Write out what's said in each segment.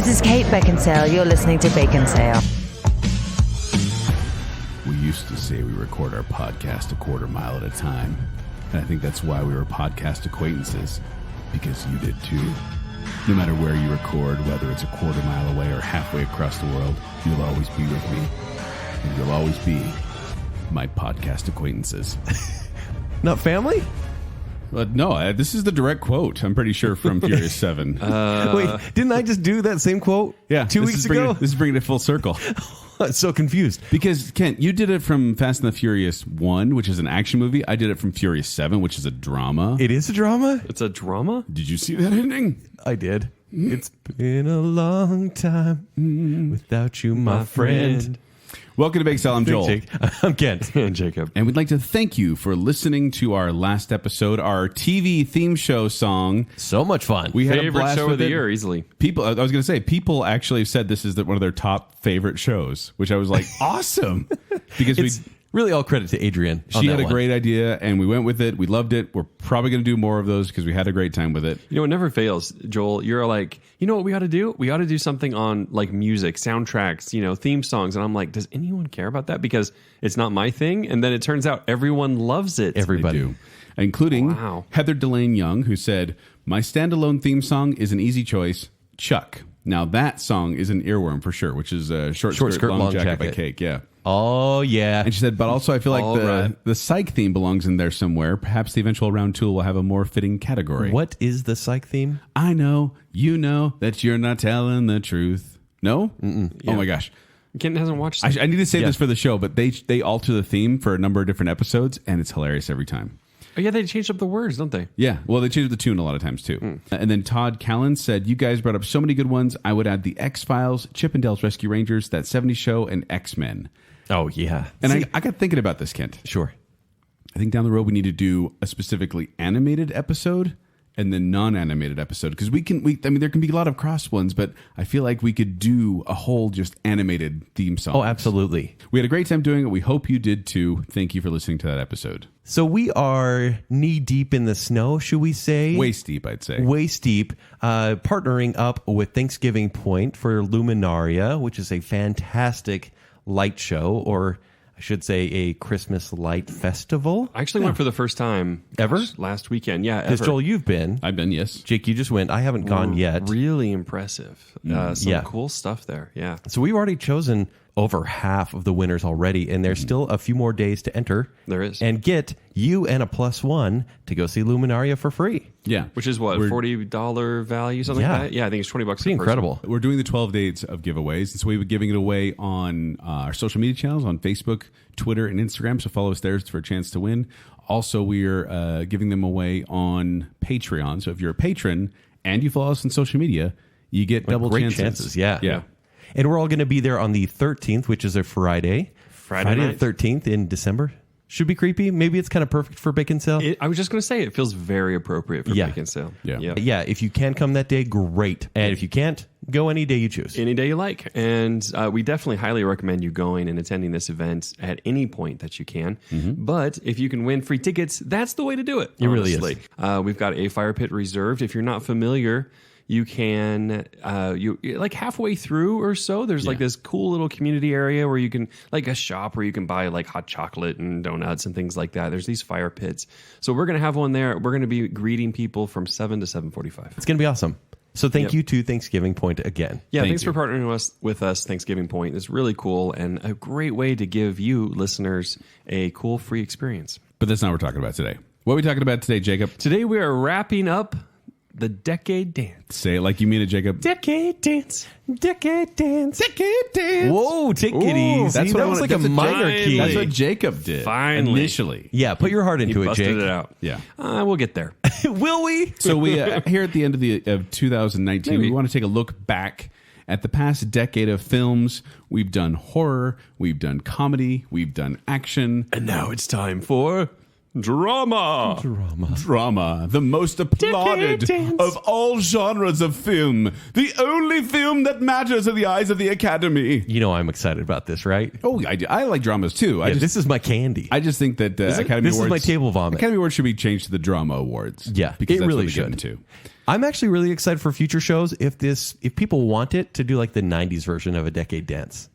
This is Kate Baconsale. You're listening to Baconsale. We used to say we record our podcast a quarter mile at a time. And I think that's why we were podcast acquaintances. Because you did too. No matter where you record, whether it's a quarter mile away or halfway across the world, you'll always be with me. And you'll always be my podcast acquaintances. Not family? No, this is the direct quote, I'm pretty sure, from Furious 7. Wait, didn't I just do that same quote 2 weeks ago? This is bringing it full circle. I'm so confused. Because, Kent, you did it from Fast and the Furious 1, which is an action movie. I did it from Furious 7, which is a drama. It is a drama? It's a drama? Did you see that ending? I did. It's been a long time without you, my friend. Welcome to Baconsale. I'm Joel. I'm Kent. And Jacob. And we'd like to thank you for listening to our last episode, our TV theme show song. So much fun. We had a Favorite blast show with of the it. year, easily. People, I was going to say, people actually said this is one of their top favorite shows, which I was like, awesome. Because It's really all credit to Adrian. she had a great idea, and we went with it. We loved it. We're probably going to do more of those because we had a great time with it. You know, it never fails, Joel. You're like, you know what we ought to do? We ought to do something on like music, soundtracks, theme songs. And I'm like, does anyone care about that? Because it's not my thing. And then it turns out everyone loves it. Everybody. They do. Including Heather Delane Young, who said, my standalone theme song is an easy choice, Chuck. Now that song is an earworm for sure, which is Short Skirt, Long Jacket by Cake. Yeah. Oh, yeah. And she said, but also I feel like the psych theme belongs in there somewhere. Perhaps the eventual round tool will have a more fitting category. What is the psych theme? I know, you know that you're not telling the truth. No? Oh my gosh. Ken hasn't watched it. I need to say this for the show, but they alter the theme for a number of different episodes, and it's hilarious every time. Oh, yeah, they changed up the words, don't they? Yeah, well, they changed the tune a lot of times, too. And then Todd Callan said, you guys brought up so many good ones. I would add the X-Files, Chip and Dale's Rescue Rangers, That 70s Show, and X-Men. Oh, yeah. And I got thinking about this, Kent. Sure. I think down the road we need to do a specifically animated episode and then non-animated episode, because I mean there can be a lot of cross ones, but I feel like we could do a whole just animated theme song. Oh, absolutely. We had a great time doing it. We hope you did too. Thank you for listening to that episode. So we are knee deep in the snow, should we say? Waist deep, I'd say. Waist deep, partnering up with Thanksgiving Point for Luminaria, which is a fantastic light show, or I should say a Christmas light festival. I actually went for the first time. Ever? Last weekend. Yeah, Because ever. Joel, you've been. I've been, yes. Jake, you just went. I haven't gone yet. Really impressive. Some cool stuff there. Yeah. So we've already chosen over half of the winners already, and there's still a few more days to enter. There is. And get you and a +1 to go see Luminaria for free. Yeah. Which is what, $40 value, something like that? Yeah, I think it's $20 Pretty incredible. We're doing the 12 days of giveaways, and so we've been giving it away on our social media channels on Facebook, Twitter, and Instagram, so follow us there for a chance to win. Also, we're giving them away on Patreon, so if you're a patron and you follow us on social media, you get double great chances. Yeah. And we're all going to be there on the 13th, which is a Friday. Friday night. the 13th in December. Should be creepy. Maybe it's kind of perfect for Baconsale. I was just going to say, it feels very appropriate for Baconsale. Yeah. Yeah, if you can come that day, great. And if you can't, go any day you choose. Any day you like. And we definitely highly recommend you going and attending this event at any point that you can. But if you can win free tickets, that's the way to do it. It really is. We've got a fire pit reserved. If you're not familiar, you can, like halfway through or so, there's like this cool little community area where you can, like a shop where you can buy like hot chocolate and donuts and things like that. There's these fire pits. So we're going to have one there. We're going to be greeting people from 7 to 7:45. It's going to be awesome. So thank you to Thanksgiving Point again. Yeah, thanks for partnering with us, Thanksgiving Point. It's really cool and a great way to give you listeners a cool free experience. But that's not what we're talking about today. What are we talking about today, Jacob? Today we are wrapping up the Decade Dance. Say it like you mean it, Jacob. Decade Dance. Decade Dance. Decade Dance. Whoa, take it easy. That's what that was like a minor key. That's what Jacob did. Finally. Initially. Yeah, put your heart into it, Busted Jake. it out. Yeah. We'll get there. Will we? So we here at the end of 2019, we want to take a look back at the past decade of films. We've done horror, we've done comedy, we've done action. And now it's time for Drama. Drama, the most applauded of all genres of film. The only film that matters in the eyes of the Academy. You know I'm excited about this, right? Oh, I do. I like dramas too. Yeah, this is my candy. I just think that Academy This is Awards, my table vomit. Academy Awards should be changed to the Drama Awards. Yeah, because it that's really what we get should. into. I'm actually really excited for future shows if people want it to do like the 90s version of A Decade Dance.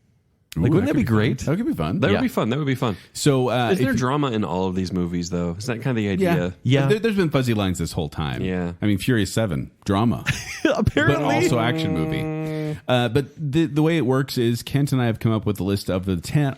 Like, wouldn't that be great? That could be fun. That Yeah. would be fun. That would be fun. So, Is there drama in all of these movies, though? Is that kind of the idea? Yeah. There's been fuzzy lines this whole time. Yeah. I mean, Furious 7, drama. Apparently. But also action movie. But the way it works is Kent and I have come up with a list of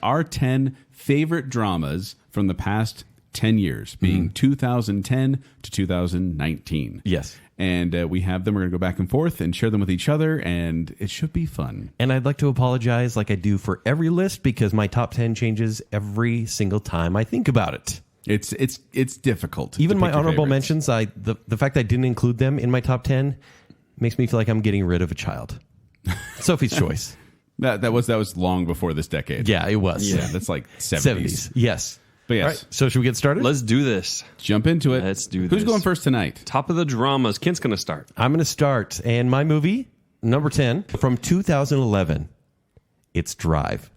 our 10 favorite dramas from the past 10 years, being 2010 to 2019. Yes. And we have them. We're going to go back and forth and share them with each other, and it should be fun. And I'd like to apologize like I do for every list because my top 10 changes every single time I think about it. It's difficult. Even to my pick your honorable favorites. mentions, the fact that I didn't include them in my top 10 makes me feel like I'm getting rid of a child. Sophie's Choice. That was long before this decade. Yeah, it was. Yeah, that's like 70s. Yes. But yes, All right, so should we get started? Let's do this. jump into it. Let's do Who's this. going first tonight? Top of the dramas. Kent's going to start. I'm going to start. And my movie, number 10, from 2011, it's Drive.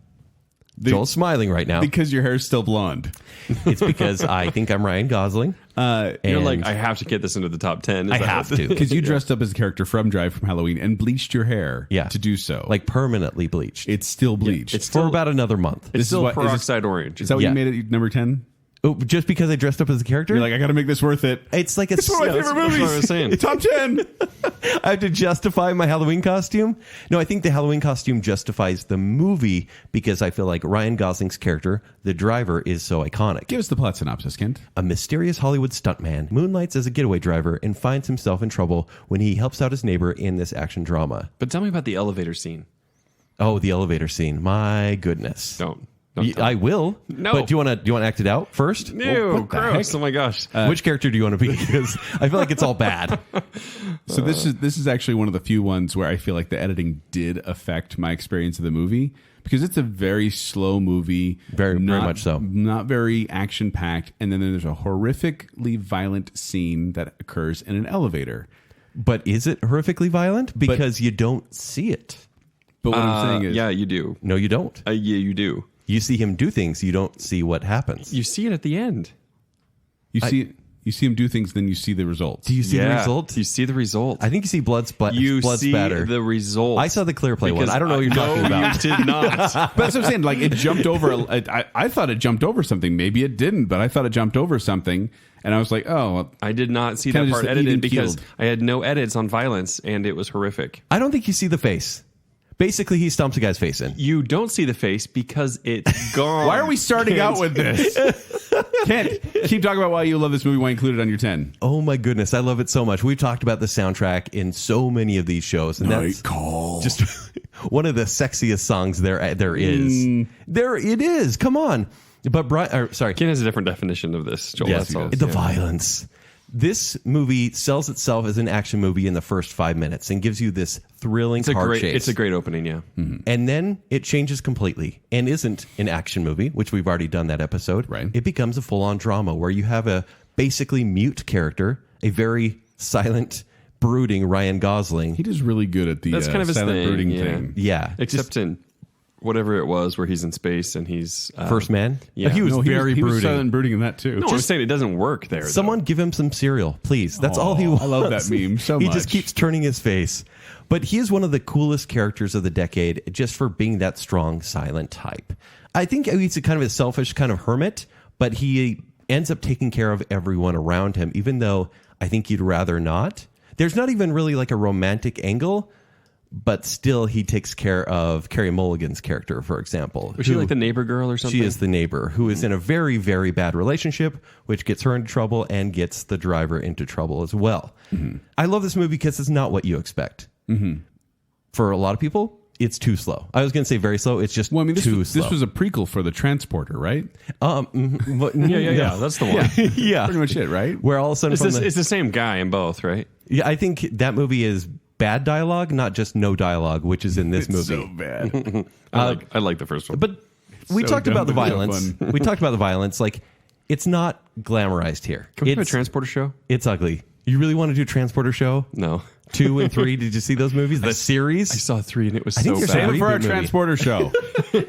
Joel's smiling right now. Because your hair's still blonde. It's because I think I'm Ryan Gosling. You're And like, I have to get this into the top 10. Is I that have what- to. Because you dressed up as a character from Drive from Halloween and bleached your hair to do so. Like permanently bleached. It's still bleached. It's for still about another month. It's This is still what- is this- peroxide orange. Is that what Yeah. you made it number 10? Oh, just because I dressed up as a character? You're like, I got to make this worth it. it's like a It's one of my that's favorite what movies. I was saying. Top 10. I have to justify my Halloween costume. No, I think the Halloween costume justifies the movie because I feel like Ryan Gosling's character, the driver, is so iconic. Give us the plot synopsis, Kent. A mysterious Hollywood stuntman moonlights as a getaway driver and finds himself in trouble when he helps out his neighbor in this action drama. But tell me about the elevator scene. Oh, the elevator scene. My goodness. Don't tell I will. No. But do you want to act it out first? Ew, what the gross. heck? Oh my gosh. Which character do you want to be? Because I feel like it's all bad. So this is actually one of the few ones where I feel like the editing did affect my experience of the movie because it's a very slow movie, Very much so. not very action packed, and then there's a horrifically violent scene that occurs in an elevator. But is it horrifically violent? Because you don't see it. But what I'm saying is, yeah, you do. No, you don't. Yeah, you do. You see him do things. You don't see what happens. You see it at the end. you see him do things, then you see the results. Do you see the Yeah. result? You see the result. I think you see blood You see spatter. the result. I saw the clear play one. I don't know what you're talking about. You did not. But that's what I'm saying. Like it jumped over. I thought it jumped over something. Maybe it didn't, but I thought it jumped over something, and I was like, oh, well, I did not see Kinda that just part even edited because keeled. I had no edits on violence and it was horrific. I don't think you see the face. Basically, he stomps a guy's face in. You don't see the face because it's gone. why are we starting out with this? Kent, keep talking about why you love this movie. Why you include it on your 10? Oh my goodness, I love it so much. We've talked about the soundtrack in so many of these shows, and that's Call. just one of the sexiest songs there is. There it is. Come on, but sorry, Ken has a different definition of this, Joel. yes, That's all. the violence. This movie sells itself as an action movie in the first 5 minutes and gives you this thrilling car chase. It's a great opening, yeah. And then it changes completely and isn't an action movie, which we've already done that episode. Right. It becomes a full-on drama where you have a basically mute character, a very silent, brooding Ryan Gosling. He does really good at the That's kind of his silent thing, brooding yeah. thing. Yeah. Except in whatever it was where he's in space and he's... First Man? Yeah. He was No, very he was brooding. silent brooding in that too. No, I'm saying it doesn't work there. Someone give him some cereal, please. That's all he wants. I love that meme so He much. just keeps turning his face. But he is one of the coolest characters of the decade just for being that strong, silent type. I think he's a kind of a selfish kind of hermit, but he ends up taking care of everyone around him, even though I think you'd rather not. There's not even really like a romantic angle, but still he takes care of Carey Mulligan's character, for example. Was she like the neighbor girl or something? She is the neighbor who is in a very, very bad relationship, which gets her into trouble and gets the driver into trouble as well. I love this movie because it's not what you expect. For a lot of people, it's too slow. I was going to say very slow. It's just Well, I mean, too this slow. was a prequel for The Transporter, right? Yeah. That's the one. yeah. Pretty much it, right? Where all of a sudden, It's the same guy in both, right? yeah, I think that movie is bad dialogue, not just no dialogue, which is in this movie. So bad. I like the first one. But we so talked about the dumb, but so violence. fun. We talked about the violence. Like, it's not glamorized here. Can we do a transporter show? It's ugly. You really want to do a transporter show? No. 2 and 3. Did you see those movies? The series? I saw 3 and it was I think so you're bad. saying Save it for our Reboot movie. transporter show.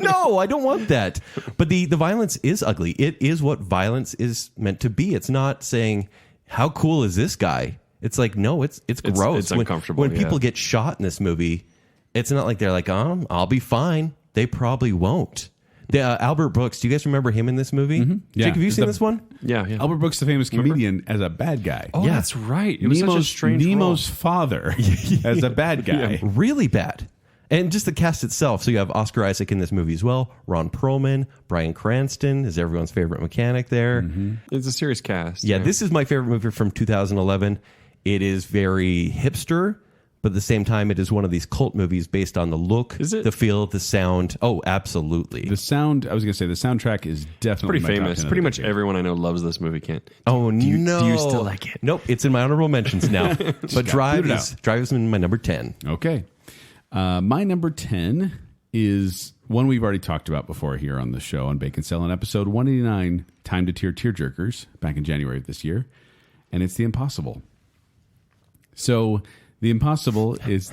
No, I don't want that. But the violence is ugly. It is what violence is meant to be. It's not saying, how cool is this guy? It's like, no, it's gross. It's uncomfortable, When yeah. people get shot in this movie, it's not like they're like, I'll be fine. They probably won't. Albert Brooks, do you guys remember him in this movie? Yeah. Jake, have you Is seen the- this one? Yeah. Albert Brooks, the famous comedian, as a bad guy. Oh, Yeah. that's right. It was such a strange Nemo's role. father as a bad guy. Really bad. And just the cast itself. So you have Oscar Isaac in this movie as well. Ron Perlman, Bryan Cranston is everyone's favorite mechanic there. It's a serious cast. Yeah, this is my favorite movie from 2011. It is very hipster, but at the same time, it is one of these cult movies based on the look, Is it? the feel, the sound. Oh, absolutely. The sound, I was going to say, the soundtrack is definitely pretty my top famous. 10 of Pretty the much decade. everyone I know loves this movie. Kent. Oh, no. Do you still like it? Nope, it's in my honorable mentions now. But Drive booted is in my number 10. Okay. My number 10 is one we've already talked about before here on the show on Baconsale in episode 189, Time to Tearjerkers, back in January of this year. And it's The Impossible. So, The Impossible is...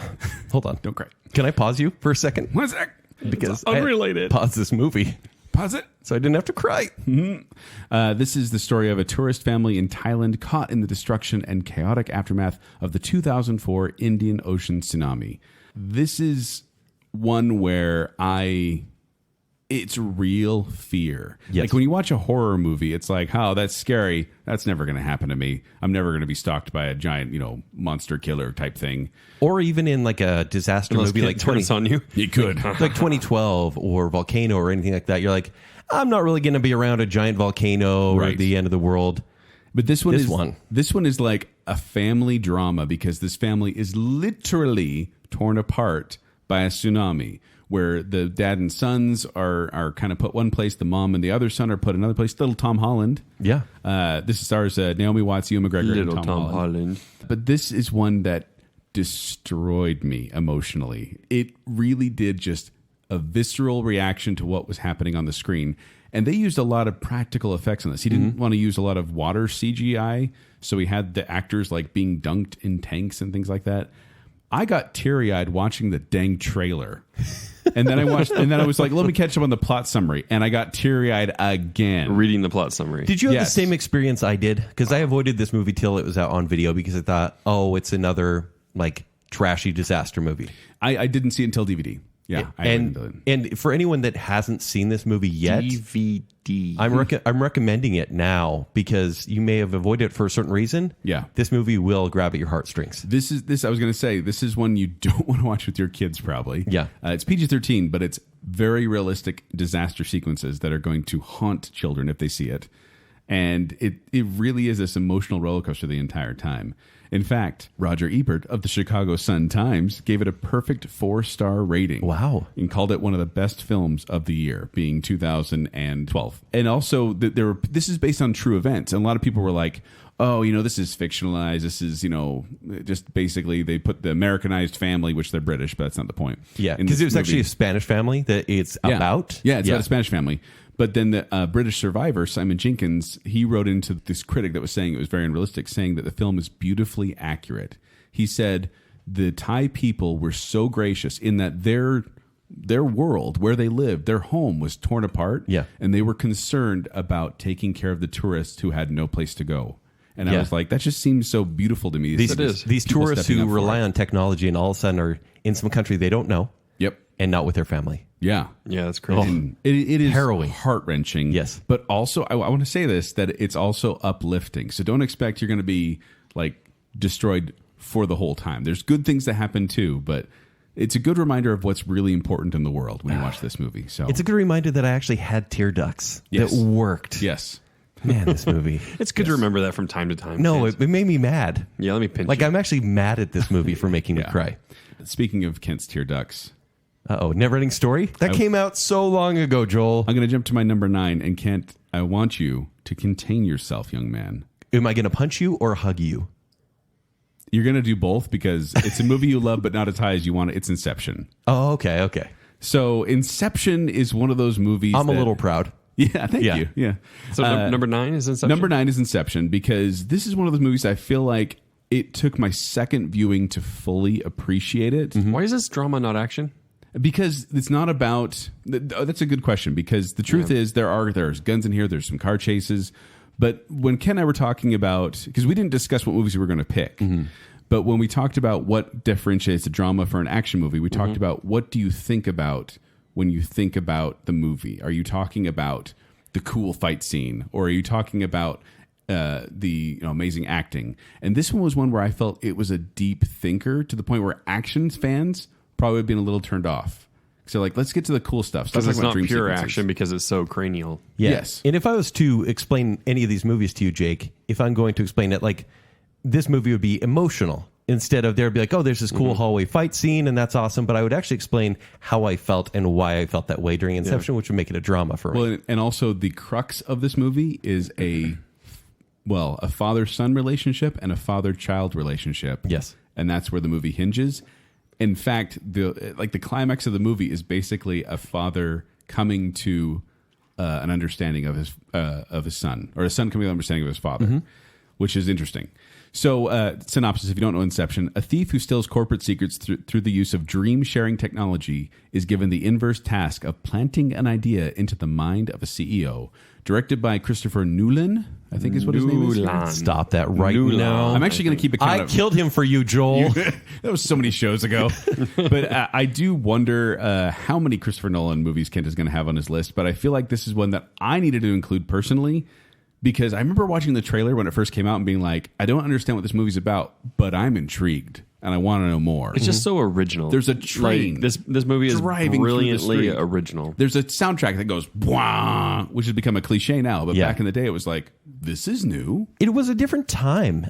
Hold on. Don't cry. Can I pause you for a second? 1 sec. Because unrelated. I paused this movie, Pause it. so I didn't have to cry. This is the story of a tourist family in Thailand caught in the destruction and chaotic aftermath of the 2004 Indian Ocean tsunami. This is one where it's real fear. Yes. Like when you watch a horror movie, it's like, oh, that's scary. That's never going to happen to me. I'm never going to be stalked by a giant, monster killer type thing. Or even in like a disaster Unless movie Kent like turns on you. You could. like 2012 or Volcano or anything like that. You're like, I'm not really going to be around a giant volcano or Right. the end of the world. But this one This one. is like a family drama because this family is literally torn apart by a tsunami where the dad and sons are kind of put one place, the mom and the other son are put another place. Little Tom Holland. Yeah. This stars Naomi Watts, Ewan McGregor, Little and Tom Holland. But this is one that destroyed me emotionally. It really did just a visceral reaction to what was happening on the screen. And they used a lot of practical effects on this. He didn't want to use a lot of water CGI, so he had the actors like being dunked in tanks and things like that. I got teary-eyed watching the dang trailer. And then I was like, let me catch up on the plot summary. And I got teary-eyed again. Reading the plot summary. Did you have Yes. the same experience I did? Because I avoided this movie till it was out on video because I thought, oh, it's another like trashy disaster movie. I didn't see it until DVD. Yeah. And for anyone that hasn't seen this movie yet, DVD. I'm recommending it now because you may have avoided it for a certain reason. Yeah. This movie will grab at your heartstrings. I was going to say, this is one you don't want to watch with your kids, probably. Yeah. It's PG-13, but it's very realistic disaster sequences that are going to haunt children if they see it. And it really is this emotional roller coaster the entire time. In fact, Roger Ebert of the Chicago Sun-Times gave it a perfect 4-star rating. Wow. And called it one of the best films of the year, being 2012. And also, this is based on true events. And a lot of people were like, oh, this is fictionalized. This is, just basically they put the Americanized family, which they're British, but that's not the point. Yeah, In because this it was actually movie. a Spanish family that it's about. Yeah, it's about a Spanish family. But then the British survivor, Simon Jenkins, he wrote into this critic that was saying it was very unrealistic, saying that the film is beautifully accurate. He said the Thai people were so gracious in that their world, where they lived, their home was torn apart. Yeah. And they were concerned about taking care of the tourists who had no place to go. And I Yeah. was like, that just seems so beautiful to me. These People tourists stepping who up for rely it. on technology and all of a sudden are in some country they don't know Yep. and not with their family. Yeah. Yeah, that's crazy. And it is Harrowing. heart-wrenching. Yes. But also, I want to say this, that it's also uplifting. So don't expect you're going to be like destroyed for the whole time. There's good things that happen too, but it's a good reminder of what's really important in the world when you watch this movie. So It's a good reminder that I actually had tear ducts Yes. that worked. yes. Man, this movie. It's good to remember that from time to time. No, Kent. it made me mad. Yeah, let me pinch Like, you. I'm actually mad at this movie for making me Yeah. cry. Speaking of Kent's tear ducts, Uh-oh, Never-Ending Story? That came out so long ago, Joel. I'm going to jump to my number 9. And Kent, I want you to contain yourself, young man. Am I going to punch you or hug you? You're going to do both because it's a movie you love, but not as high as you want it. It's Inception. Oh, okay. So Inception is one of those movies I'm a that- little proud. Yeah, thank Yeah. you. Yeah. So number 9 is Inception? Number 9 is Inception, because this is one of those movies I feel like it took my second viewing to fully appreciate it. Why is this drama, not action? Because it's not about... That's a good question, because the truth is there's guns in here, there's some car chases, but when Ken and I were talking about... Because we didn't discuss what movies we were going to pick, but when we talked about what differentiates a drama for an action movie, we talked about what do you think about when you think about the movie. Are you talking about the cool fight scene, or are you talking about the amazing acting? And this one was one where I felt it was a deep thinker, to the point where action fans probably would have been a little turned off. So like, let's get to the cool stuff. Because it's not pure action, because it's so cranial. Yeah. Yes. And if I was to explain any of these movies to you, Jake, if I'm going to explain it, like, this movie would be emotional. Instead of there'd be like, oh, there's this cool hallway fight scene, and that's awesome. But I would actually explain how I felt and why I felt that way during Inception, which would make it a drama for me. Well, and also the crux of this movie is a father-son relationship and a father-child relationship. Yes. And that's where the movie hinges. In fact, the climax of the movie is basically a father coming to an understanding of his son, or a son coming to an understanding of his father, which is interesting. So, synopsis, if you don't know Inception, a thief who steals corporate secrets through the use of dream-sharing technology is given the inverse task of planting an idea into the mind of a CEO. Directed by Christopher Nolan, I think is what his name is. Stop that right now. I'm actually going to keep it I killed him for you, Joel. That was so many shows ago. But I do wonder how many Christopher Nolan movies Kent is going to have on his list. But I feel like this is one that I needed to include personally, because I remember watching the trailer when it first came out and being like, I don't understand what this movie's about, but I'm intrigued and I want to know more. It's just so original. There's a train. Like, this movie is driving through the brilliantly street. Original. There's a soundtrack that goes, wah, which has become a cliche now. But back in the day, it was like, this is new. It was a different time.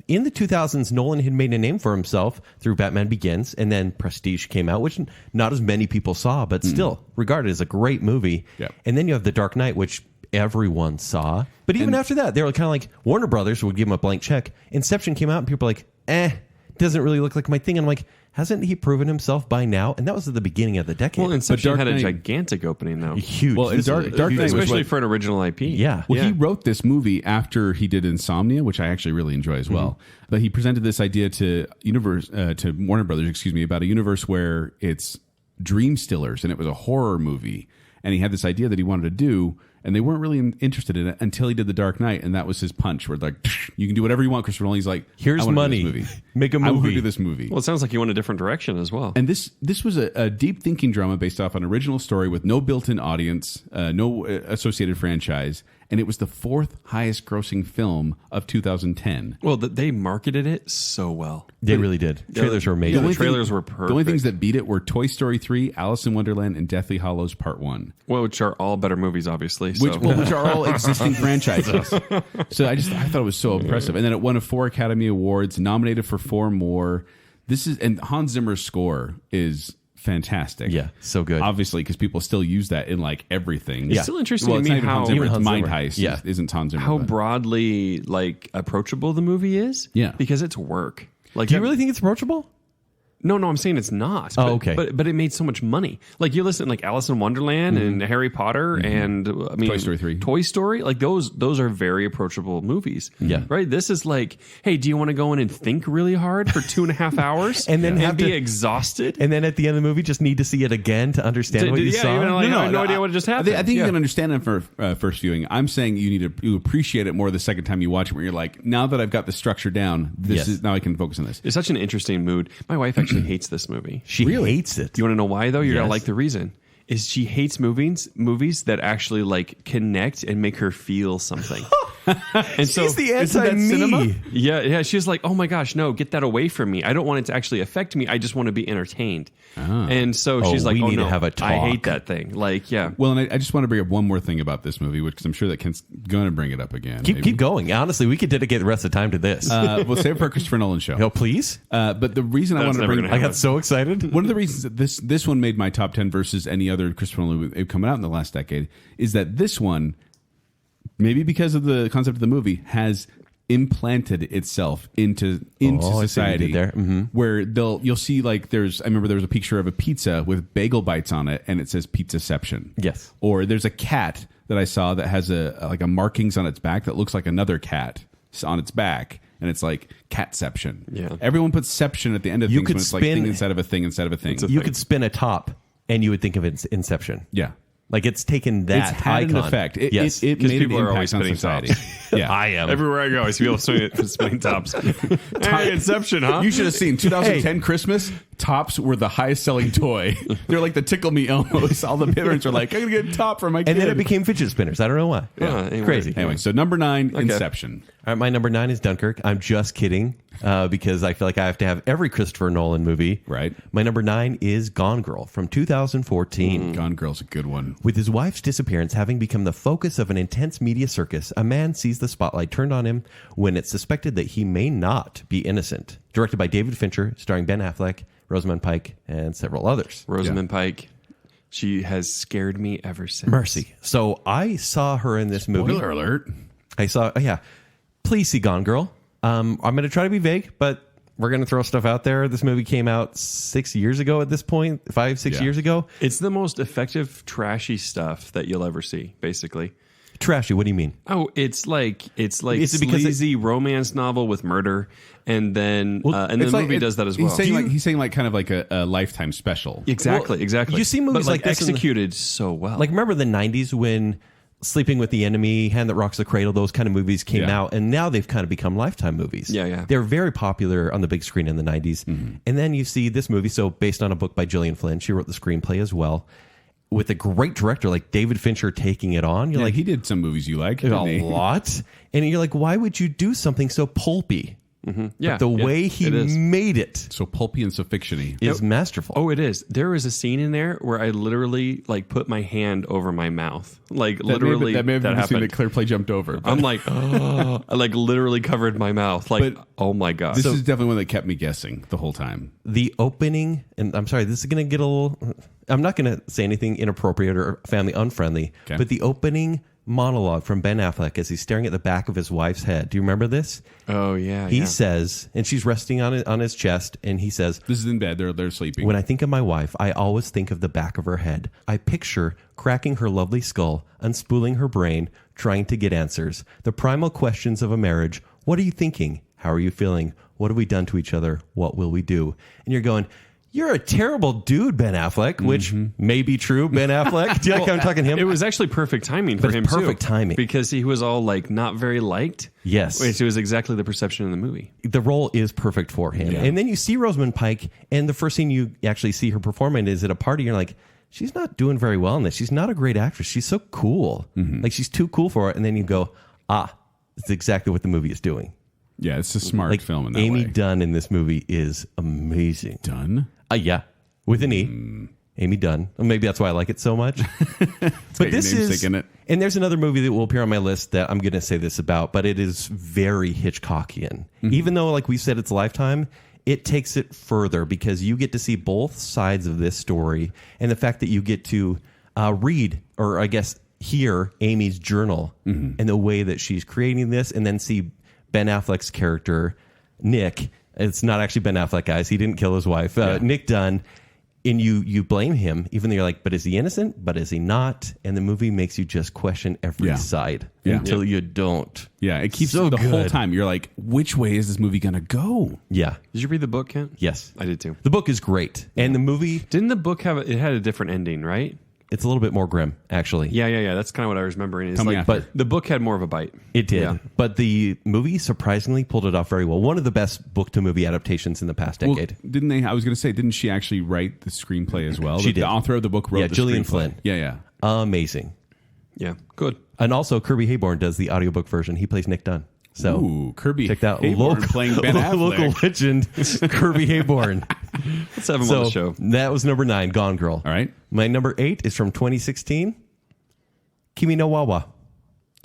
In the 2000s, Nolan had made a name for himself through Batman Begins, and then Prestige came out, which not as many people saw, but still regarded as a great movie. Yep. And then you have The Dark Knight, which everyone saw. But even after that, they were kind of like, Warner Brothers would give him a blank check. Inception came out, and people were like, doesn't really look like my thing. And I'm like, hasn't he proven himself by now? And that was at the beginning of the decade. Well, Inception had a Knight- gigantic opening, though. Huge. Well, in Dark Knight was Especially for an original IP. Yeah. Well, he wrote this movie after he did Insomnia, which I actually really enjoy as well. But he presented this idea to Warner Brothers, about a universe where it's dream stealers, and it was a horror movie. And he had this idea that he wanted to do, and they weren't really interested in it until he did The Dark Knight, and that was his punch. Where like, you can do whatever you want, Christopher Nolan. He's like, here's I wanna money. do this movie. Make a I want movie. to do this movie. Well, it sounds like you went a different direction as well. And this was a deep thinking drama based off an original story with no built-in audience, no associated franchise, and it was the 4th highest grossing film of 2010. Well, they marketed it so well. They really did. Trailers were amazing. Yeah, the trailers were perfect. The only things that beat it were Toy Story 3, Alice in Wonderland, and Deathly Hallows Part 1. Well, which are all better movies, obviously. So. Which are all existing franchises. So I thought it was so impressive. And then it won 4 Academy Awards, nominated for 4 more. And Hans Zimmer's score is fantastic. Yeah, so good. Obviously, because people still use that in like everything. It's still interesting to it's me not even how Hans Zimmer, even it's Hans Mind Zimmer. Heist. Yeah. Isn't Hans Zimmer? how but- broadly approachable the movie is. Yeah. Because it's work. Like, Do you really think it's approachable? No, I'm saying it's not. Oh, but, okay. But it made so much money. Like you listen, like Alice in Wonderland and Harry Potter and I mean Toy Story 3. Toy Story, like those are very approachable movies. Yeah. Right. This is like, hey, do you want to go in and think really hard for 2.5 hours And then have be to- exhausted? And then at the end of the movie, just need to see it again to understand what you saw? even like, I have no idea what just happened. I think you can understand it for first viewing. I'm saying you appreciate it more the second time you watch it, where you're like, now that I've got the structure down, now I can focus on this. It's such an interesting mood. My wife actually hates this movie. She hates it. You want to know why though? You're Yes. gonna like the reason. Is she hates movies that actually like connect and make her feel something. And so She's the isn't that cinema? anti-me. yeah, she's like, oh my gosh, no, get that away from me. I don't want it to actually affect me. I just want to be entertained. And so she's like, we oh need to no, have a I hate talk. that thing. Like, yeah. Well, and I just want to bring up one more thing about this movie, which I'm sure that Ken's going to bring it up again. Keep going. Honestly, we could dedicate the rest of the time to this. We'll save it for a Christopher Nolan show. No, please. But the reason I That's wanted to never bring gonna I happen. got so excited. one of the reasons that this one made my top 10 versus any other Christopher Nolan movie coming out in the last decade is that this one, maybe because of the concept of the movie, has implanted itself into society there. Mm-hmm. where you'll see like I remember there was a picture of a pizza with bagel bites on it and it says pizzaception. Yes. Or there's a cat that I saw that has a markings on its back that looks like another cat on its back. And it's like catception. Yeah. Everyone puts ception at the end of things when it's like thing instead of a thing instead of a thing. You could spin a top and you would think of it as Inception. Yeah. Like it's taken that It's had icon. an effect. It yes. made an people are impact always on spinning society. tops. Yeah. I am. Everywhere I go, I see people spinning tops. Hey, Inception, huh? You should have seen 2010 Christmas. Tops were the highest selling toy. They're like the Tickle Me Elmos. All the parents are like, I'm going to get a top for my kid. And then it became fidget spinners. I don't know why. Anyway. Crazy. Anyway, so number 9, Inception. All right, my number 9 is Dunkirk. I'm just kidding because I feel like I have to have every Christopher Nolan movie. Right. My number 9 is Gone Girl from 2014. Gone Girl's a good one. With his wife's disappearance having become the focus of an intense media circus, a man sees the spotlight turned on him when it's suspected that he may not be innocent. Directed by David Fincher, starring Ben Affleck, Rosamund Pike, and several others. Rosamund Pike. She has scared me ever since. Mercy. So I saw her in this movie. Spoiler alert. I saw, please see Gone Girl. I'm going to try to be vague, but we're going to throw stuff out there. This movie came out 6 years ago at this point, 5-6 years ago. It's the most effective, trashy stuff that you'll ever see, basically. Trashy, what do you mean? Oh, it's like Is it because sleazy romance novel with murder, and then the movie does that as well. He's saying like kind of like a Lifetime special. Exactly. You see movies but like this in the- executed so well. Like, remember the 90s when Sleeping with the Enemy, Hand That Rocks the Cradle, those kind of movies came out, and now they've kind of become Lifetime movies. Yeah. They're very popular on the big screen in the 90s. Mm-hmm. And then you see this movie, so based on a book by Gillian Flynn. She wrote the screenplay as well. With a great director like David Fincher taking it on. You're like, he did some movies you like. a lot. And you're like, why would you do something so pulpy? Mm-hmm. Yeah, but the way he made it so pulpy and so fictiony is masterful. Oh, it is. There is a scene in there where I literally like put my hand over my mouth. Like that literally may have been the scene happened. that Claire Play jumped over. I'm like, oh, I like literally covered my mouth. Like, oh my God. This is definitely one that kept me guessing the whole time. The opening, and I'm sorry, this is going to get a little, I'm not going to say anything inappropriate or family unfriendly, but the opening monologue from Ben Affleck as he's staring at the back of his wife's head. Do you remember this? Oh, yeah. He says, and she's resting on his chest, and he says, this is in bed. They're sleeping. When I think of my wife, I always think of the back of her head. I picture cracking her lovely skull, unspooling her brain, trying to get answers. The primal questions of a marriage. What are you thinking? How are you feeling? What have we done to each other? What will we do? And you're going, you're a terrible dude, Ben Affleck, which may be true, Ben Affleck. Do you like how I'm talking to him? It was actually perfect timing for him, perfect timing. Because he was all like not very liked. Yes. Which was exactly the perception in the movie. The role is perfect for him. Yeah. And then you see Rosamund Pike, and the first scene you actually see her performing is at a party. You're like, she's not doing very well in this. She's not a great actress. She's so cool. Like, she's too cool for it. And then you go, it's exactly what the movie is doing. Yeah, it's a smart film in that Amy way. Dunn in this movie is amazing. Dunn? Yeah, with an E. Amy Dunn. Well, maybe that's why I like it so much. But this is, and there's another movie that will appear on my list that I'm going to say this about, but it is very Hitchcockian. Even though, like we said, it's Lifetime, it takes it further because you get to see both sides of this story, and the fact that you get to read, or I guess hear, Amy's journal and the way that she's creating this, and then see Ben Affleck's character, Nick. It's not actually Ben Affleck, guys. He didn't kill his wife. Nick Dunn. And you blame him, even though you're like, but is he innocent? But is he not? And the movie makes you just question every side until you don't. Yeah, it keeps so the good. whole time. You're like, which way is this movie going to go? Yeah. Did you read the book, Kent? Yes. I did too. The book is great. And the movie... Didn't the book have... It had a different ending, right? It's a little bit more grim, actually. Yeah. That's kind of what I was remembering. But the book had more of a bite. It did. Yeah. But the movie surprisingly pulled it off very well. One of the best book-to-movie adaptations in the past decade. Well, didn't they? I was going to say, didn't she actually write the screenplay as well? She did. The author of the book wrote the Gillian screenplay. Flynn. Yeah. Amazing. Yeah, good. And also, Kirby Hayborn does the audiobook version. He plays Nick Dunn. So Ooh, Kirby check that Hayborn playing Ben Affleck. Local legend, Kirby Hayborn. Let's have him on the show. That was number 9, Gone Girl. All right. My number 8 is from 2016, Kimi no Wawa.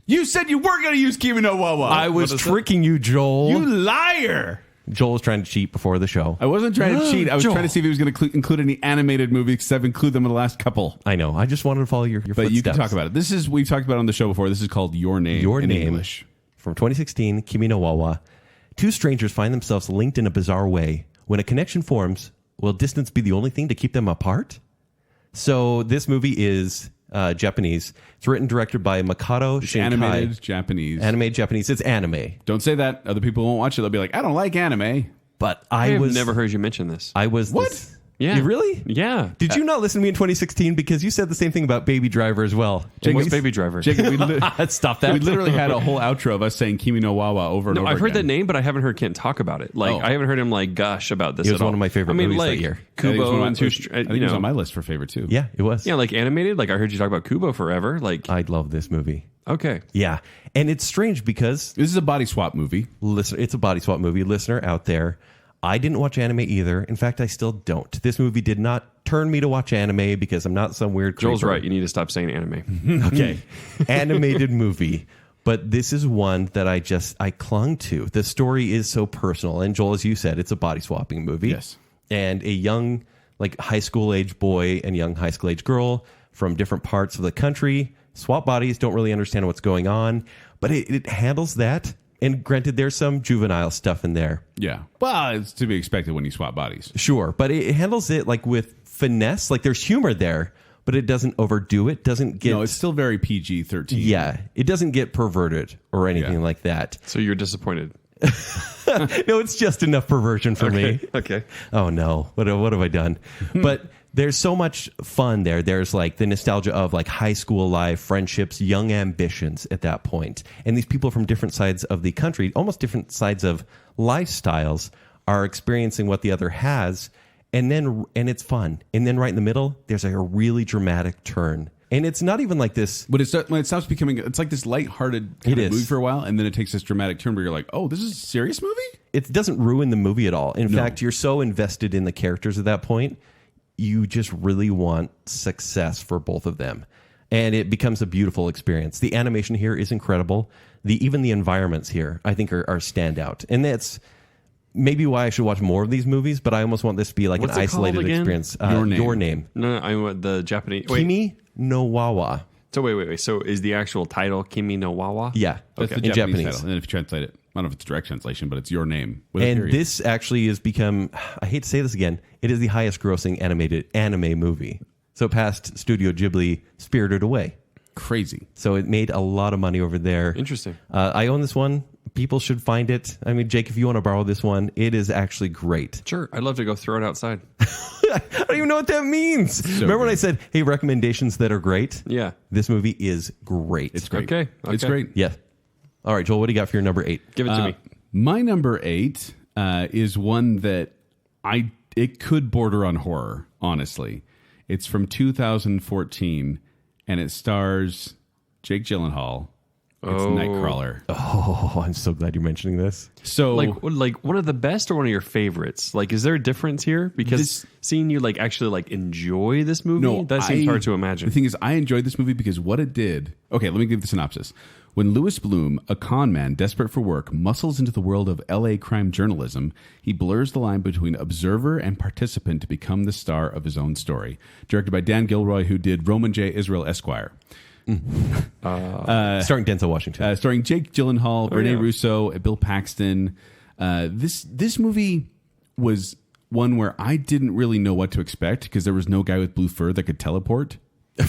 You said you weren't going to use Kimi no Wawa. I was tricking you, Joel. You liar. Joel was trying to cheat before the show. I wasn't trying to cheat. I was trying to see if he was going to include any animated movies because I've included them in the last couple. I know. I just wanted to follow your But footsteps. you can talk about it. We've talked about it on the show before. This is called Your Name Your in Name. English. from 2016, Kimi no Wawa. Two strangers find themselves linked in a bizarre way. When a connection forms, will distance be the only thing to keep them apart? So this movie is Japanese. It's written and directed by Makoto Shinkai. Animated Japanese. Animated Japanese. It's anime. Don't say that. Other people won't watch it. They'll be like, I don't like anime. But I have never heard you mention this. I was... What? Yeah. You really? Yeah. Did you not listen to me in 2016? Because you said the same thing about Baby Driver as well. What's Baby Driver? Jacob, Stop that. We literally had a whole outro of us saying Kimi no Wawa over and over I've heard again. that name, but I haven't heard Kent talk about it. Like, I haven't heard him like gush about this. It was at all. one of my favorite movies that year. I think Kubo and I think it was on my list for favorite too. Yeah, it was. yeah, like animated. Like I heard you talk about Kubo forever. Like, I love this movie. okay, Yeah. And it's strange because This is a body swap movie. it's a body swap movie. Listener out there, I didn't watch anime either. In fact, I still don't. This movie did not turn me to watch anime because I'm not some weird Joel's creeper. right. You need to stop saying anime. Okay. Animated movie. But this is one that I clung to. The story is so personal. And Joel, as you said, it's a body swapping movie. Yes. And a young, like high school age boy and young high school age girl from different parts of the country swap bodies, don't really understand what's going on. But it handles that. And granted, there's some juvenile stuff in there. Yeah. Well, it's to be expected when you swap bodies. Sure. But it handles it like with finesse. Like there's humor there, but it doesn't overdo it. Doesn't get... No, it's still very PG-13. Yeah. It doesn't get perverted or anything like that. So you're disappointed. No, it's just enough perversion for me. Okay. Oh no, what have I done? But there's so much fun there. There's like the nostalgia of like high school life, friendships, young ambitions at that point. And these people from different sides of the country, almost different sides of lifestyles, are experiencing what the other has. And it's fun. And then right in the middle, there's like a really dramatic turn. And it's not even like this. But when it stops becoming, it's like this lighthearted kind of is. movie for a while, and then it takes this dramatic turn where you're like, oh, this is a serious movie? It doesn't ruin the movie at all. In fact, you're so invested in the characters at that point, you just really want success for both of them. And it becomes a beautiful experience. The animation here is incredible. Even the environments here, I think, are standout. And that's maybe why I should watch more of these movies, but I almost want this to be like What's an it called isolated again? experience. Your Name. No, I want the Japanese. Wait. Kimi no Wawa. So wait. So is the actual title Kimi no Wawa? Yeah, That's the in Japanese Japanese. title. And then if you translate it, I don't know if it's direct translation, but it's Your Name. With a And period. this actually has become, I hate to say this again, it is the highest grossing animated anime movie. So it passed Studio Ghibli Spirited Away. Crazy. So it made a lot of money over there. Interesting. I own this one. People should find it. I mean, Jake, if you want to borrow this one, it is actually great. Sure. I'd love to go throw it outside. I don't even know what that means. Remember when I said, hey, recommendations that are great? Yeah. This movie is great. It's great. Okay. It's great. Yeah. All right, Joel, what do you got for your number 8? Give it to me. My number 8 is one that it could border on horror, honestly. It's from 2014, and it stars Jake Gyllenhaal. It's Nightcrawler. Oh, I'm so glad you're mentioning this. So, Like one of the best or one of your favorites? Like, is there a difference here? Because seeing you like actually like enjoy this movie, that seems hard to imagine. The thing is, I enjoyed this movie because what it did... Okay, let me give the synopsis. When Louis Bloom, a con man desperate for work, muscles into the world of LA crime journalism, he blurs the line between observer and participant to become the star of his own story. Directed by Dan Gilroy, who did Roman J. Israel Esquire. Starring Denzel Washington. Starring Jake Gyllenhaal, Rene Russo, Bill Paxton. This movie was one where I didn't really know what to expect because there was no guy with blue fur that could teleport.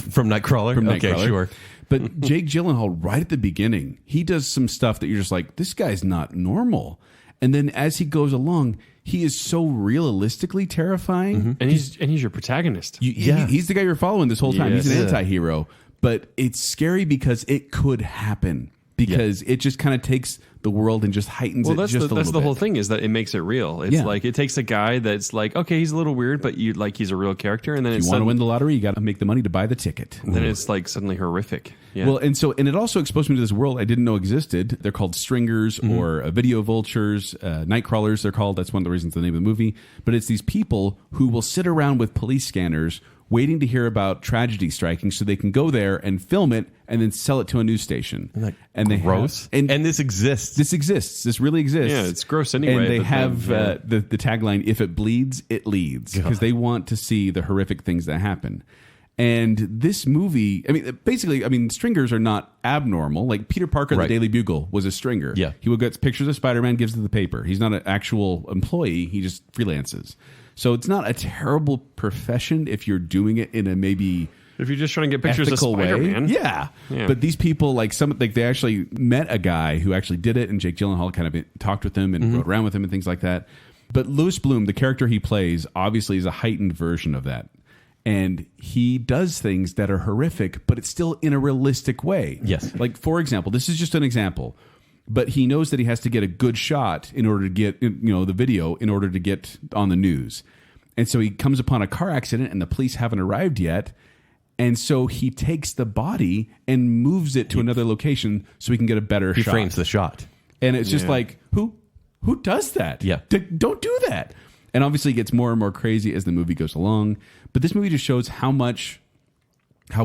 From Nightcrawler? Okay, Nightcrawler. sure. But Jake Gyllenhaal, right at the beginning, he does some stuff that you're just like, this guy's not normal. And then as he goes along, he is so realistically terrifying. And he's your protagonist. He's the guy you're following this whole time. Yes. He's an anti-hero. But it's scary because it could happen. Because it just kind of takes the world and just heightens it just a little bit. That's the whole thing, is that it makes it real. It's like it takes a guy that's like, okay, he's a little weird, but he's a real character, and then If you want to win the lottery, you got to make the money to buy the ticket. then it's like suddenly horrific. Yeah. Well, and it also exposed me to this world I didn't know existed. They're called stringers or video vultures, night crawlers. They're called. That's one of the reasons the name of the movie. But it's these people who will sit around with police scanners, waiting to hear about tragedy striking, so they can go there and film it and then sell it to a news station. And they gross. And this exists. This exists. This really exists. Yeah, it's gross anyway. And they but have then, the tagline, if it bleeds, it leads. Because they want to see the horrific things that happen. And this movie, I mean, basically, stringers are not abnormal. Like Peter Parker at the Daily Bugle was a stringer. Yeah. He would get pictures of Spider-Man, gives it the paper. He's not an actual employee. He just freelances. So it's not a terrible profession if you're doing it in a maybe if you're just trying to get pictures of ethical Spider-Man. way. Yeah. But these people, they actually met a guy who actually did it, and Jake Gyllenhaal kind of talked with him and rode around with him and things like that. But Louis Bloom, the character he plays, obviously is a heightened version of that. And he does things that are horrific, but it's still in a realistic way. Yes. Like, for example, this is just an example, but he knows that he has to get a good shot in order to get, the video in order to get on the news. And so he comes upon a car accident and the police haven't arrived yet. And so he takes the body and moves it to another location so he can get a better shot. He frames the shot. And it's just like, who does that? Yeah. Don't do that. And obviously it gets more and more crazy as the movie goes along. But this movie just shows how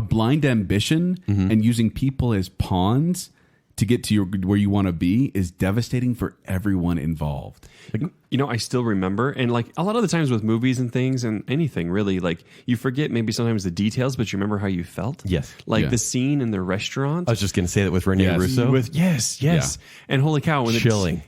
blind ambition and using people as pawns to get to where you want to be is devastating for everyone involved. I still remember, and like a lot of the times with movies and things and anything really, like you forget maybe sometimes the details, but you remember how you felt. Yes. Like the scene in the restaurant. I was just going to say that with Rene Russo. Yes. Yeah. And holy cow. When Chilling.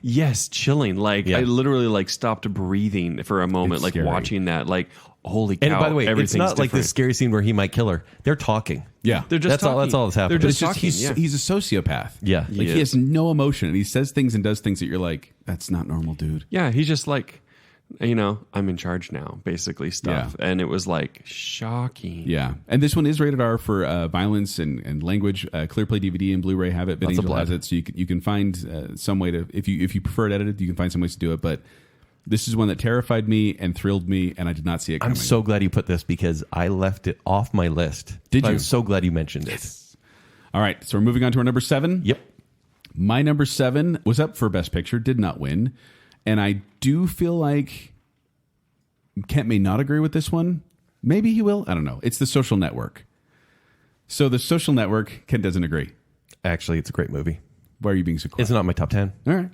Chilling. Like I literally like stopped breathing for a moment, It's like scary. watching that, like, holy cow. And by the way, it's everything's not like different. this scary scene where he might kill her. They're talking. Yeah. They're just That's all that's happening. They're But just it's just talking, he's a sociopath. Yeah. Like He he is. has no emotion and he says things and does things that you're like, that's not normal, dude. Yeah, he's just like, I'm in charge now, basically stuff. Yeah. And it was like shocking. Yeah. And this one is rated R for violence and language. Clearplay DVD and Blu-ray have it, but Lots of Angel blood. has it. So you can find some way to, if you prefer it edited, you can find some ways to do it. But this is one that terrified me and thrilled me, and I did not see it coming. I'm so glad you put this because I left it off my list. Did you? I'm so glad you mentioned it. All right. So we're moving on to our number 7. Yep. My number 7 was up for Best Picture, did not win. And I do feel like Kent may not agree with this one. Maybe he will. I don't know. It's The Social Network. So The Social Network, Kent doesn't agree. Actually, it's a great movie. Why are you being so quiet? It's not my top 10. All right.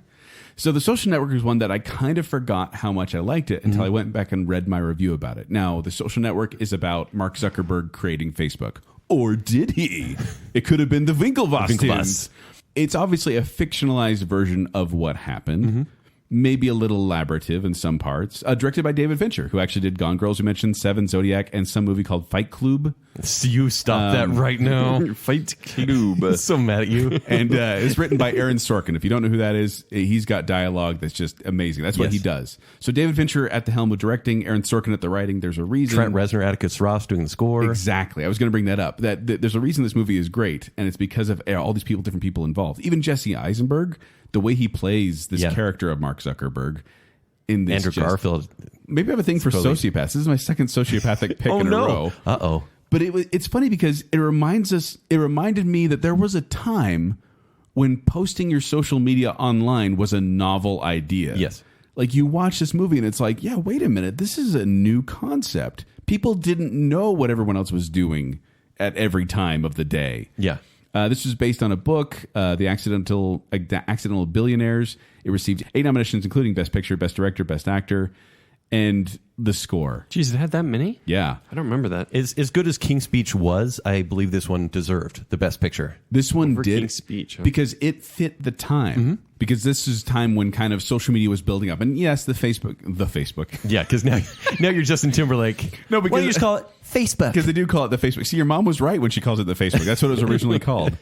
So The Social Network is one that I kind of forgot how much I liked it until I went back and read my review about it. Now, The Social Network is about Mark Zuckerberg creating Facebook. Or did he? It could have been the Winklevoss. It's obviously a fictionalized version of what happened. Maybe a little elaborative in some parts. Directed by David Fincher, who actually did Gone Girl, as we mentioned, Seven, Zodiac, and some movie called Fight Club. You stop that right now. Fight Club. I'm so mad at you. And it's written by Aaron Sorkin. If you don't know who that is, he's got dialogue that's just amazing. That's what he does. So David Fincher at the helm with directing, Aaron Sorkin at the writing. There's a reason. Trent Reznor, Atticus Ross doing the score. Exactly. I was going to bring that up. That there's a reason this movie is great, and it's because of all these different people involved. Even Jesse Eisenberg, the way he plays this character of Mark Zuckerberg in this. Andrew Garfield. Maybe I have a thing for sociopaths. This is my second sociopathic pick in a row. Uh-oh. But it's funny because it reminded me that there was a time when posting your social media online was a novel idea. Yes. Like you watch this movie and it's like, yeah, wait a minute, this is a new concept. People didn't know what everyone else was doing at every time of the day. Yeah. This was based on a book, The Accidental Billionaires. It received 8 nominations, including Best Picture, Best Director, Best Actor, and the score. Jeez, it had that many? Yeah. I don't remember that. As good as King's Speech was, I believe this one deserved the Best Picture. This one Over did King's Speech, huh? because it fit the time. Because this is time when kind of social media was building up, and yes, the Facebook. Yeah, because now you're Justin Timberlake. No, Why don't you just call it Facebook? Because they do call it the Facebook. See, your mom was right when she calls it the Facebook. That's what it was originally called.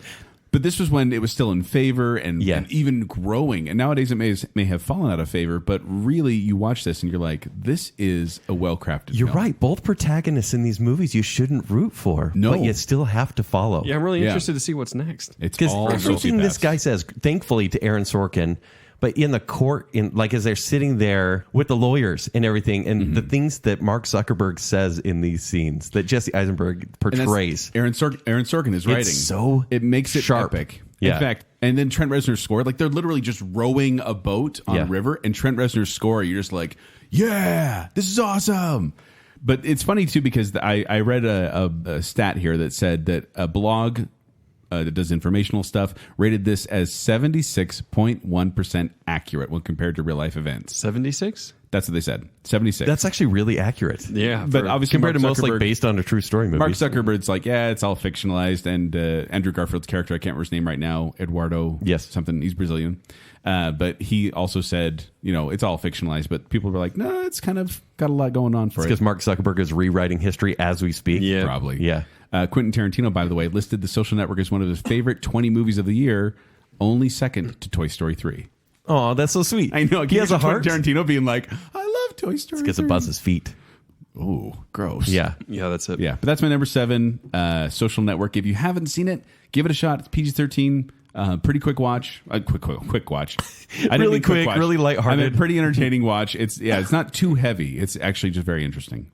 But this was when it was still in favor and even growing. And nowadays it may have fallen out of favor. But really, you watch this and you're like, this is a well-crafted You're film. right. Both protagonists in these movies you shouldn't root for. No. But you still have to follow. Yeah, I'm really interested to see what's next. It's Because all everything this sociopaths. guy says, thankfully to Aaron Sorkin, but in the court, as they're sitting there with the lawyers and everything, and the things that Mark Zuckerberg says in these scenes that Jesse Eisenberg And that's- portrays. Aaron Sorkin is writing. so it makes it sharp. epic. Yeah. In fact, and then Trent Reznor's score, like they're literally just rowing a boat on a river, and Trent Reznor's score, you're just like, yeah, this is awesome. But it's funny too because I read a stat here that said that a blog that does informational stuff rated this as 76.1% accurate when compared to real life events. 76? That's what they said. 76. That's actually really accurate. Yeah, but obviously Compared to Mark most like Zuckerberg- based on a true story movies. Mark Zuckerberg's like, yeah, it's all fictionalized. And Andrew Garfield's character, I can't remember his name right now, Eduardo, Yes. something. He's Brazilian. But he also said, it's all fictionalized. But people were like, no, it's kind of got a lot going on for it. Because Mark Zuckerberg is rewriting history as we speak. Yeah. Probably. Yeah. Quentin Tarantino, by the way, listed The Social Network as one of his favorite 20 movies of the year, only second to Toy Story 3. Oh, that's so sweet. I know. He has a heart. Tarantino being like, I love Toy Story 3. Because it buzzes feet. Oh, gross. Yeah. Yeah, that's it. Yeah, but that's my number 7, Social Network. If you haven't seen it, give it a shot. It's PG-13. Pretty quick watch. Quick watch. I didn't Really mean quick, watch. really lighthearted. I mean, pretty entertaining watch. It's not too heavy. It's actually just very interesting.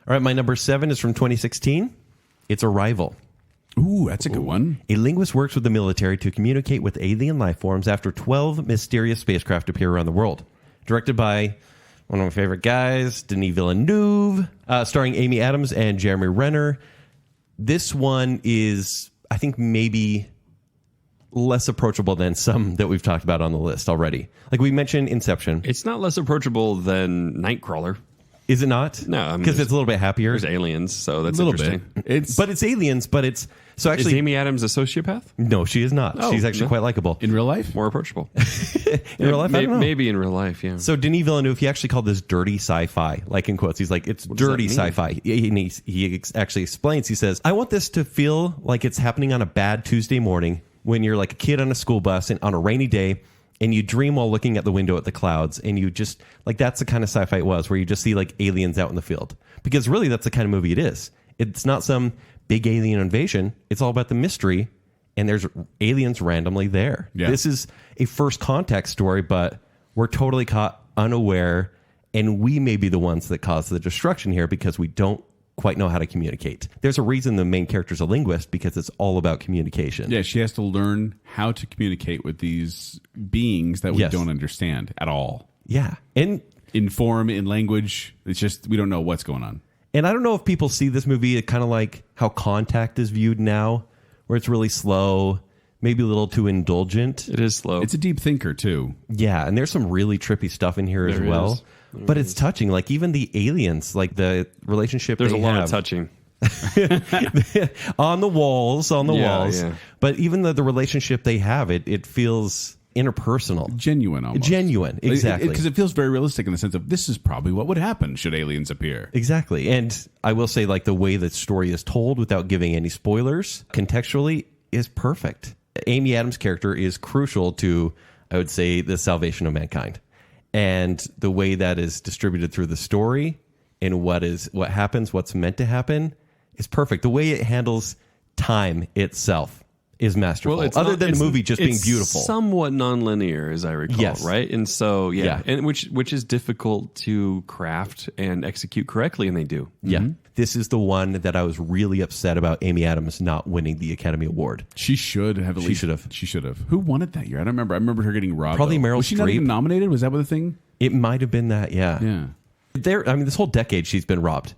All right, my number 7 is from 2016. It's Arrival. Ooh, that's a good one. A linguist works with the military to communicate with alien life forms after 12 mysterious spacecraft appear around the world. Directed by one of my favorite guys, Denis Villeneuve, starring Amy Adams and Jeremy Renner. This one is, I think, maybe less approachable than some that we've talked about on the list already. Like we mentioned Inception. It's not less approachable than Nightcrawler. Is it not? No, I mean, because it's a little bit happier. There's aliens, so that's A little interesting. bit. But it's aliens, but it's... So Is actually... Amy Adams a sociopath? No, she is not. Oh, She's actually no. quite likable. In real life? More approachable. In real life, I don't know. Maybe in real life, yeah. So Denis Villeneuve, he actually called this dirty sci-fi, like in quotes. He's like, it's does dirty that mean? sci-fi. And he actually explains, he says, I want this to feel like it's happening on a bad Tuesday morning when you're like a kid on a school bus and on a rainy day and you dream while looking at the window at the clouds and you just, like that's the kind of sci-fi it was, where you just see like aliens out in the field. Because really that's the kind of movie it is. It's not some big alien invasion. It's all about the mystery and there's aliens randomly there. Yeah. This is a first contact story, but we're totally caught unaware, and we may be the ones that cause the destruction here because we don't quite know how to communicate. There's a reason the main character's a linguist, because it's all about communication. Yeah, she has to learn how to communicate with these beings that we Yes. don't understand at all. Yeah. And In form, in language, it's just we don't know what's going on. I don't know if people see this movie kind of like how Contact is viewed now, where it's really slow, maybe a little too indulgent. It is slow. It's a deep thinker, too. Yeah, and there's some really trippy stuff in here as There well. is. But it's touching. Like even the aliens, like the relationship There's they a lot have of touching. on the walls. Yeah. But even the relationship they have, it feels interpersonal. Genuine, almost. Genuine, exactly. Because it feels very realistic in the sense of this is probably what would happen should aliens appear. Exactly. And I will say, like, the way the story is told without giving any spoilers, contextually, is perfect. Amy Adams' character is crucial to, I would say, the salvation of mankind. And the way that is distributed through the story and what happens, what's meant to happen, is perfect. The way it handles time itself is masterful. Well, Other than the movie just being it's beautiful. somewhat nonlinear, as I recall, Yes. right? And so, Yeah. and which is difficult to craft and execute correctly, and they do. Yeah. This is the one that I was really upset about Amy Adams not winning the Academy Award. She should have. She should have. She should have. Who won it that year? I don't remember. I remember her getting robbed. Probably though. Meryl Was she not Streep. even nominated? Was that what the thing? It might have been that, yeah. Yeah. This whole decade she's been robbed.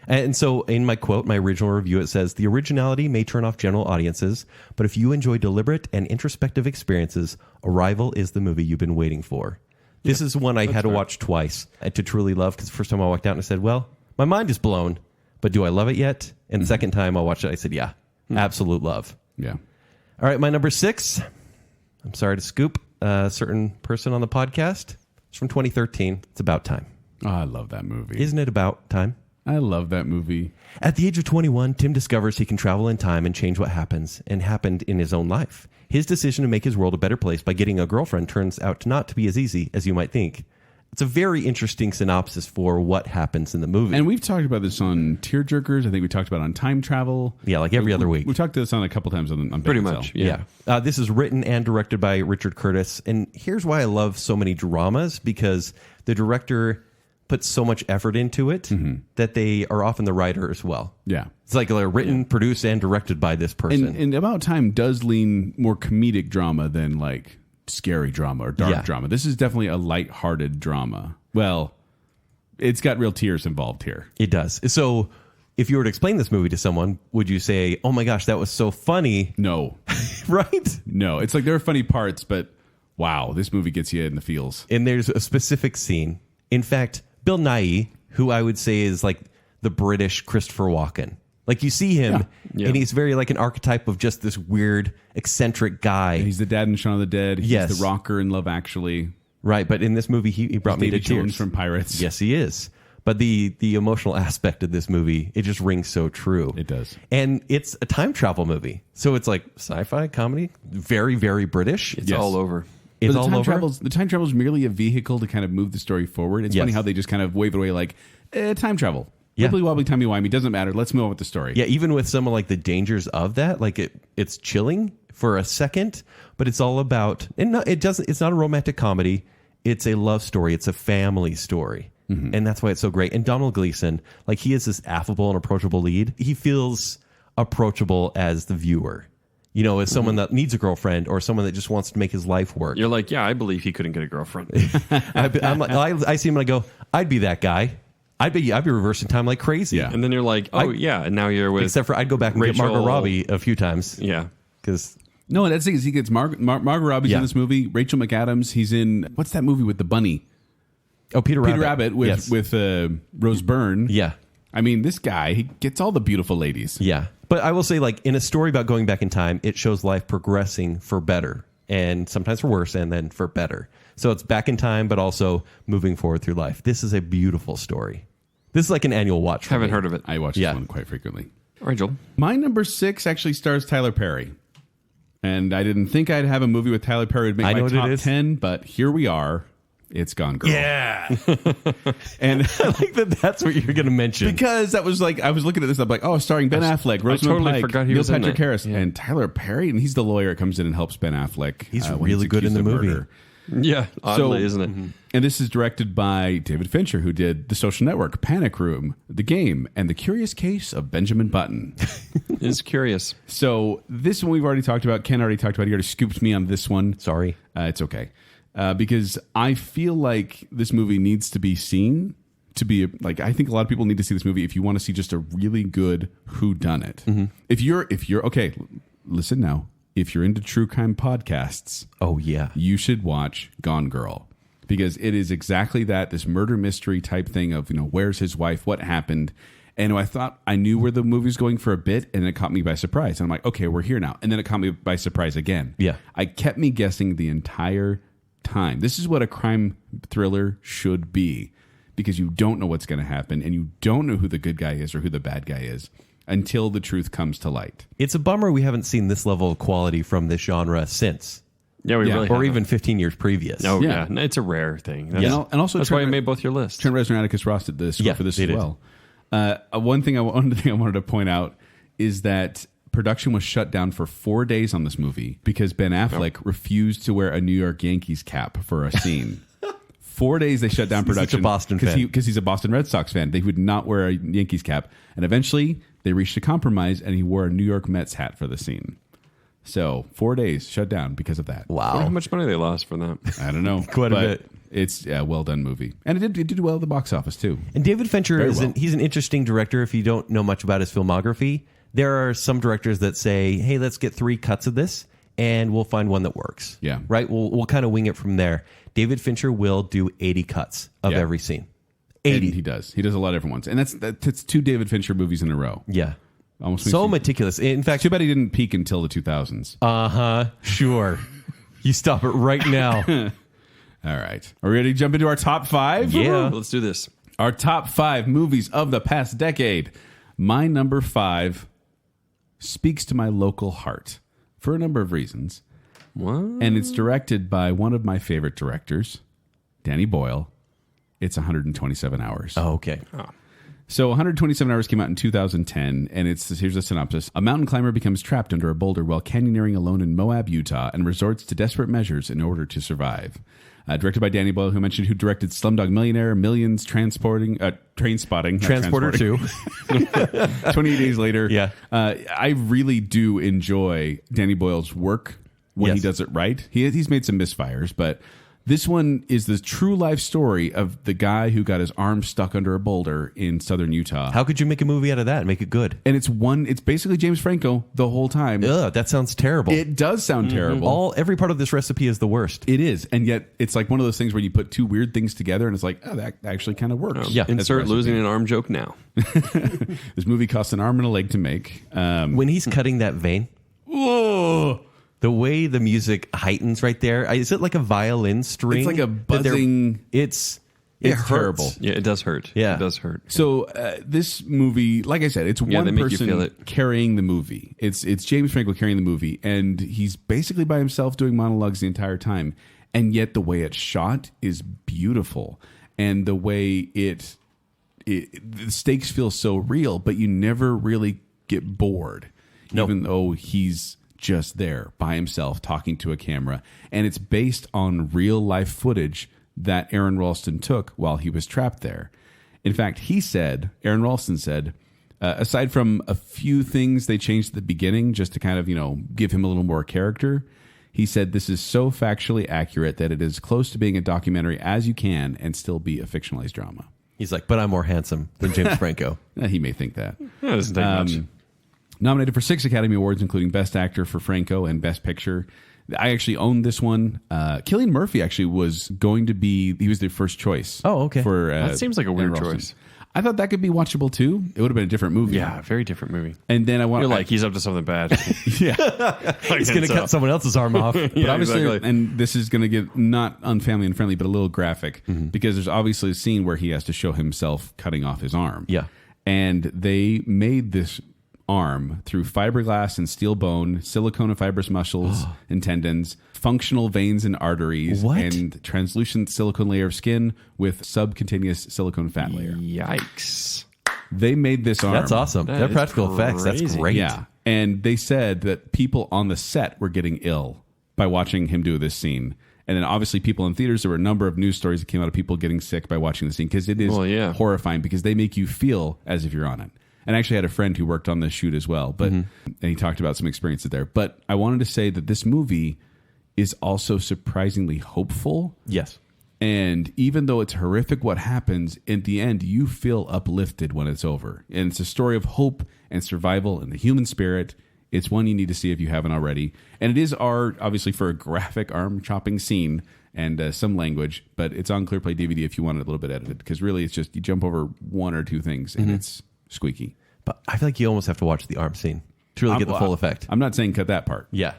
And so in my quote, my original review, it says, the originality may turn off general audiences, but if you enjoy deliberate and introspective experiences, Arrival is the movie you've been waiting for. This is one I had to watch twice to truly love, because the first time I walked out and I said, well, my mind is blown, but do I love it yet? And the second time I watched it, I said, yeah, absolute love. Yeah. All right, my number 6. I'm sorry to scoop a certain person on the podcast. It's from 2013. It's About Time. Oh, I love that movie. Isn't it about time? I love that movie. At the age of 21, Tim discovers he can travel in time and change what happened in his own life. His decision to make his world a better place by getting a girlfriend turns out not to be as easy as you might think. It's a very interesting synopsis for what happens in the movie. And we've talked about this on Tearjerkers. I think we talked about it on Time Travel. Yeah, like every other week. We've talked to this on a couple times on Pretty Baconsale. much, yeah. This is written and directed by Richard Curtis. And here's why I love so many dramas, because the director puts so much effort into it that they are often the writer as well. Yeah. It's like they're written, produced, and directed by this person. And About Time does lean more comedic drama than like scary drama or dark Yeah. drama. This is definitely a lighthearted drama. Well, it's got real tears involved here. It does. So if you were to explain this movie to someone, would you say, oh my gosh, that was so funny? No. Right? No. It's like there are funny parts, but wow, this movie gets you in the feels. And there's a specific scene In fact, Bill Nighy, who I would say is like the British Christopher Walken. Like you see him, and he's very like an archetype of just this weird, eccentric guy. He's the dad in Shaun of the Dead. He's Yes. the rocker in Love Actually. Right, but in this movie, he brought me to Davy Jones tears. from Pirates. Yes, he is. But the emotional aspect of this movie, it just rings so true. It does. And it's a time travel movie. So it's like sci-fi, comedy, very, very British. It's all over. It's But all over. the time travel is merely a vehicle to kind of move the story forward. It's Yes. funny how they just kind of wave it away like, time travel. Yeah. Wibbly wobbly timey wimey, doesn't matter. Let's move on with the story. Yeah, even with some of like the dangers of that, like it's chilling for a second, but it's all about, and no, it's not a romantic comedy. It's a love story. It's a family story. And that's why it's so great. And Donald Gleason, like he is this affable and approachable lead. He feels approachable as the viewer. You know, as someone that needs a girlfriend or someone that just wants to make his life work. You're like, yeah, I believe he couldn't get a girlfriend. I'm like, I see him and I go, I'd be that guy. I'd be reversing time like crazy. Yeah. And then you're like, oh, yeah. And now you're with. Except for I'd go back and get Rachel- Margot Robbie a few times. Yeah. Because No, that's the thing is he gets Margot Robbie's Yeah. in this movie. Rachel McAdams, he's in, what's that movie with the bunny? Peter Rabbit with Yes. with Rose Byrne. Yeah. I mean, this guy, he gets all the beautiful ladies. Yeah. But I will say, like, in a story about going back in time, it shows life progressing for better and sometimes for worse and then for better. So it's back in time, but also moving forward through life. This is a beautiful story. This is like an annual watch for Haven't me. heard of it. I watch Yeah. this one quite frequently. All right, Joel. My number 6 actually stars Tyler Perry. And I didn't think I'd have a movie with Tyler Perry would make I know my what it top is. 10, but here we are. It's Gone Girl. Yeah. And I like that that's what you're going to mention. because that was like, I was looking at this, I'm like, oh, starring Ben Affleck, Rosamund totally Pike, forgot he Neil was in Patrick that. Harris, and Tyler Perry. And he's the lawyer that comes in and helps Ben Affleck. He's when really good in accused the of movie. murder. Yeah. Oddly, isn't it? And this is directed by David Fincher, who did The Social Network, Panic Room, The Game, and The Curious Case of Benjamin Button. It's curious. So this one we've already talked about. Ken already talked about it. He already scooped me on this one. Sorry. It's okay. Because I feel like this movie needs to be seen to be like, I think a lot of people need to see this movie if you want to see just a really good whodunit. Mm-hmm. If you're okay, listen now. If you're into true crime podcasts, Oh, yeah. you should watch Gone Girl, because it is exactly that, this murder mystery type thing of, where's his wife, what happened. And I thought I knew where the movie was going for a bit, and it caught me by surprise. And I'm like, okay, we're here now. And then it caught me by surprise again. Yeah. I kept me guessing the entire time. This is what a crime thriller should be, because you don't know what's going to happen, and you don't know who the good guy is or who the bad guy is until the truth comes to light. It's a bummer we haven't seen this level of quality from this genre since. Yeah, we Yeah. really Or haven't. even 15 years previous. Oh, Yeah. yeah. It's a rare thing. That's, And also that's why it made both your lists. Trent Reznor and Atticus Ross did the score Yeah, for this they as did. well. One thing I wanted to point out is that production was shut down for 4 days on this movie because Ben Affleck refused to wear a New York Yankees cap for a scene. 4 days they shut down He's such a production Boston fan. because he's a Boston Red Sox fan. They would not wear a Yankees cap, and eventually they reached a compromise, and he wore a New York Mets hat for the scene. So 4 days shut down because of that. I wonder how Wow. much money they lost for that. I don't know, Quite a but bit. It's a well done movie, and it did well at the box office too. And David Fincher Very is well. he's an interesting director if you don't know much about his filmography. There are some directors that say, hey, let's get 3 cuts of this and we'll find one that works. Yeah. Right? We'll kind of wing it from there. David Fincher will do 80 cuts of Yeah. every scene. And 80. he does a lot of different ones, and that's 2 David Fincher movies in a row. Yeah. Almost makes So me- meticulous. In fact, Too bad he didn't peak until the 2000s. sure. You stop it right now. All right, are we ready to jump into our top 5? Yeah. Let's do this. Our top 5 movies of the past decade. My number 5 speaks to my local heart for a number of reasons. What? And it's directed by one of my favorite directors, Danny Boyle. It's 127 Hours. Oh, okay. So 127 Hours came out in 2010, and here's a synopsis. A mountain climber becomes trapped under a boulder while canyoneering alone in Moab, Utah, and resorts to desperate measures in order to survive. Directed by Danny Boyle, who directed Slumdog Millionaire, Millions, Trainspotting, not Transporter 2. 28 Days Later. Yeah. I really do enjoy Danny Boyle's work when he Yes. does it right. He's made some misfires, but This one is the true life story of the guy who got his arm stuck under a boulder in southern Utah. How could you make a movie out of that and make it good? And it's basically James Franco the whole time. Ugh, that sounds terrible. It does sound terrible. Every part of this recipe is the worst. It is. And yet it's like one of those things where you put two weird things together and it's like, oh, that actually kind of works. Yeah. Insert losing an arm joke now. This movie costs an arm and a leg to make. When he's cutting that vein, Whoa! the way the music heightens right there, is it like a violin string? It's like a buzzing. It hurts. terrible. Yeah, it does hurt. Yeah. It does hurt. So this movie, like I said, it's Yeah, one they make you person feel it. carrying the movie. It's James Franco carrying the movie, and he's basically by himself doing monologues the entire time. And yet the way it's shot is beautiful, and the way the stakes feel so real, but you never really get bored, even though he's just there by himself talking to a camera. And it's based on real life footage that Aaron Ralston took while he was trapped there. In fact, Aaron Ralston said, aside from a few things they changed at the beginning just to kind of, give him a little more character, he said, this is so factually accurate that it is as close to being a documentary as you can and still be a fictionalized drama. He's like, but I'm more handsome than James Franco. He may think that. Yeah, it doesn't take much. Nominated for 6 Academy Awards, including Best Actor for Franco and Best Picture. I actually owned this one. Cillian Murphy actually was going to be, he was their first choice. Oh, okay. For, That seems like a weird Aaron Ralston. choice. I thought that could be watchable too. It would have been a different movie. Yeah, very different movie. And then You're like, he's up to something bad. yeah. He's going to cut someone else's arm off. But Yeah, obviously, exactly. and this is going to get not unfamily and friendly, but a little graphic because there's obviously a scene where he has to show himself cutting off his arm. Yeah. And they made this arm through fiberglass and steel bone, silicone and fibrous muscles and tendons, functional veins and arteries, What? and translucent silicone layer of skin with subcutaneous silicone fat layer. Yikes. They made this arm. That's awesome. That They're is practical effects. That's crazy. great. Yeah. And they said that people on the set were getting ill by watching him do this scene. And then obviously people in theaters, there were a number of news stories that came out of people getting sick by watching the scene because it is horrifying because they make you feel as if you're on it. And I actually had a friend who worked on this shoot as well, but and he talked about some experiences there. But I wanted to say that this movie is also surprisingly hopeful. Yes. And even though it's horrific what happens, in the end, you feel uplifted when it's over. And it's a story of hope and survival and the human spirit. It's one you need to see if you haven't already. And it is obviously, for a graphic arm chopping scene and some language, but it's on ClearPlay DVD if you want it a little bit edited. Because really, it's just you jump over one or two things and it's squeaky. But I feel like you almost have to watch the arm scene to really get the full effect. I'm not saying cut that part. Yeah.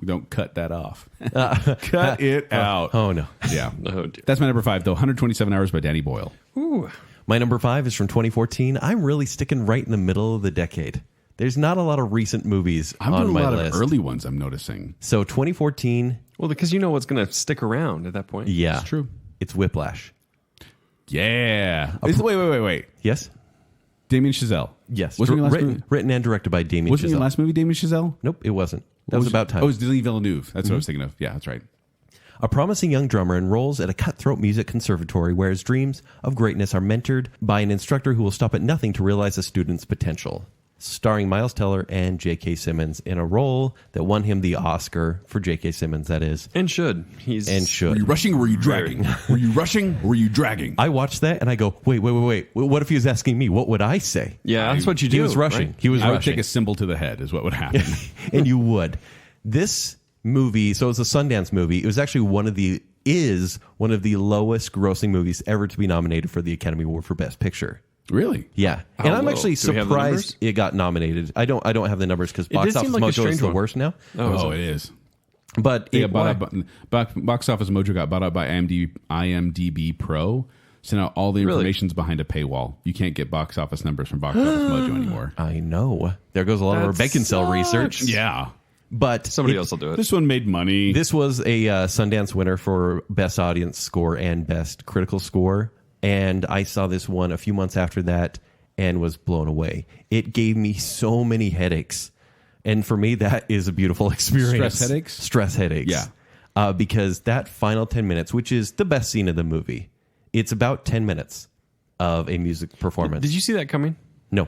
Don't cut that off. Cut it out. Oh, no. Yeah. Oh, dear. That's my number 5, though. 127 Hours by Danny Boyle. Ooh. My number 5 is from 2014. I'm really sticking right in the middle of the decade. There's not a lot of recent movies I'm on doing my a lot list. of early ones, I'm noticing. So 2014, Well, because you know what's going to stick around at that point. yeah. It's true. It's Whiplash. Yeah. Wait. Yes? Damien Chazelle. Yes. Wasn't your last movie? Written and directed by Damien Wasn't Chazelle. your last movie Damien Chazelle? Nope, it wasn't. That was about time. Oh, it was Denis Villeneuve. That's what I was thinking of. Yeah, that's right. A promising young drummer enrolls at a cutthroat music conservatory where his dreams of greatness are mentored by an instructor who will stop at nothing to realize a student's potential. Starring Miles Teller and J.K. Simmons in a role that won him the Oscar for J.K. Simmons, that is. And should. Were you Should. rushing or were you dragging? Were you rushing or were you dragging? I watched that and I go, wait. What if he was asking me? What would I say? Yeah, that's what you do. He was rushing. right? He was I would rushing. take a symbol to the head is what would happen. And you would. This movie, so it was a Sundance movie. It was actually one of the lowest grossing movies ever to be nominated for the Academy Award for Best Picture. Really? Yeah, How and I'm low? actually Do we have the surprised numbers? it got nominated. I don't have the numbers because Box did seem Office like a Mojo strange is the one. worst now. Oh, it is. But They it, got bought out Box Office Mojo got bought out by IMDb Pro. So now all the Really? information's behind a paywall. You can't get box office numbers from Box Office Mojo anymore. I know there goes a lot of our That Baconsale research. Yeah. But Somebody else will do it. This one made money. This was a Sundance winner for Best Audience Score and Best Critical Score. And I saw this one a few months after that and was blown away. It gave me so many headaches. And for me, that is a beautiful experience. Stress headaches? Stress headaches. Yeah. Because that final 10 minutes, which is the best scene of the movie, it's about 10 minutes of a music performance. Did you see that coming? No,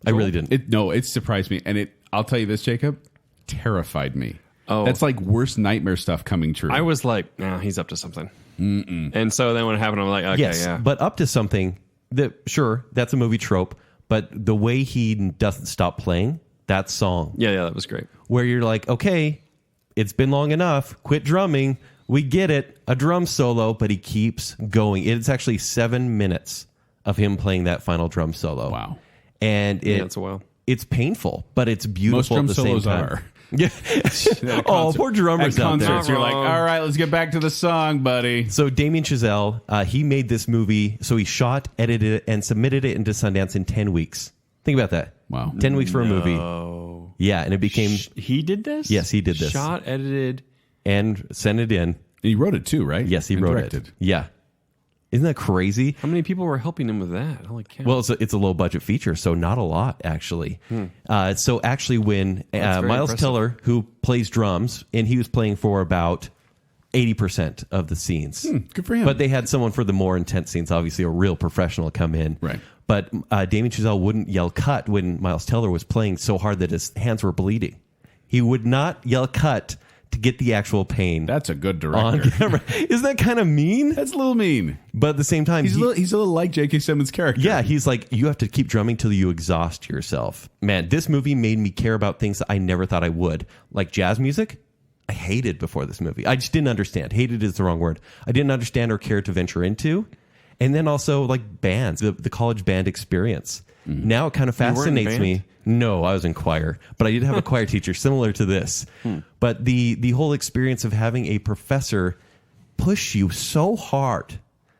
I really didn't. It surprised me. And I'll tell you this, Jacob, terrified me. Oh. That's like worst nightmare stuff coming true. I was like, nah, he's up to something. And so then when it happened, I'm like, okay, Yes, yeah. but up to something that, sure, that's a movie trope, but the way he doesn't stop playing that song, Yeah, that was great. where you're like, okay, it's been long enough, quit drumming, we get it, a drum solo, but he keeps going. It's actually 7 minutes of him playing that final drum solo. Wow. And That's a while. it's painful, but it's beautiful Most drum at the same solos time. are. Yeah. Oh, poor drummers At out there. concerts, you're like, wrong. all right, let's get back to the song, buddy. So Damien Chazelle, he made this movie. So he shot, edited it, and submitted it into Sundance in 10 weeks. Think about that. Wow. 10 weeks for a movie. Oh. Yeah, and it became, He did this? Yes, he did this. Shot, edited. and sent it in. He wrote it too, right? Yes, he And wrote directed. it. Yeah. Isn't that crazy? How many people were helping him with that? Holy cow. Well, it's a low budget feature, so not a lot actually. So actually, when very Miles impressive. Teller, who plays drums, and he was playing for about 80% of the scenes, Good for him. but they had someone for the more intense scenes, obviously a real professional, come in. Right. But Damien Chazelle wouldn't yell cut when Miles Teller was playing so hard that his hands were bleeding. He would not yell cut to get the actual pain That's a good on director. camera. Isn't that kind of mean? That's a little mean. But at the same time, He's a little like J.K. Simmons' character. yeah, he's like, you have to keep drumming till you exhaust yourself. Man, this movie made me care about things that I never thought I would. Like jazz music, I hated before this movie. I just didn't understand. Hated is the wrong word. I didn't understand or care to venture into. And then also like bands, the college band experience. Now it kind of weren't in fascinates band? me. No, I was in choir, but I did have a choir teacher similar to this. But the whole experience of having a professor push you so hard,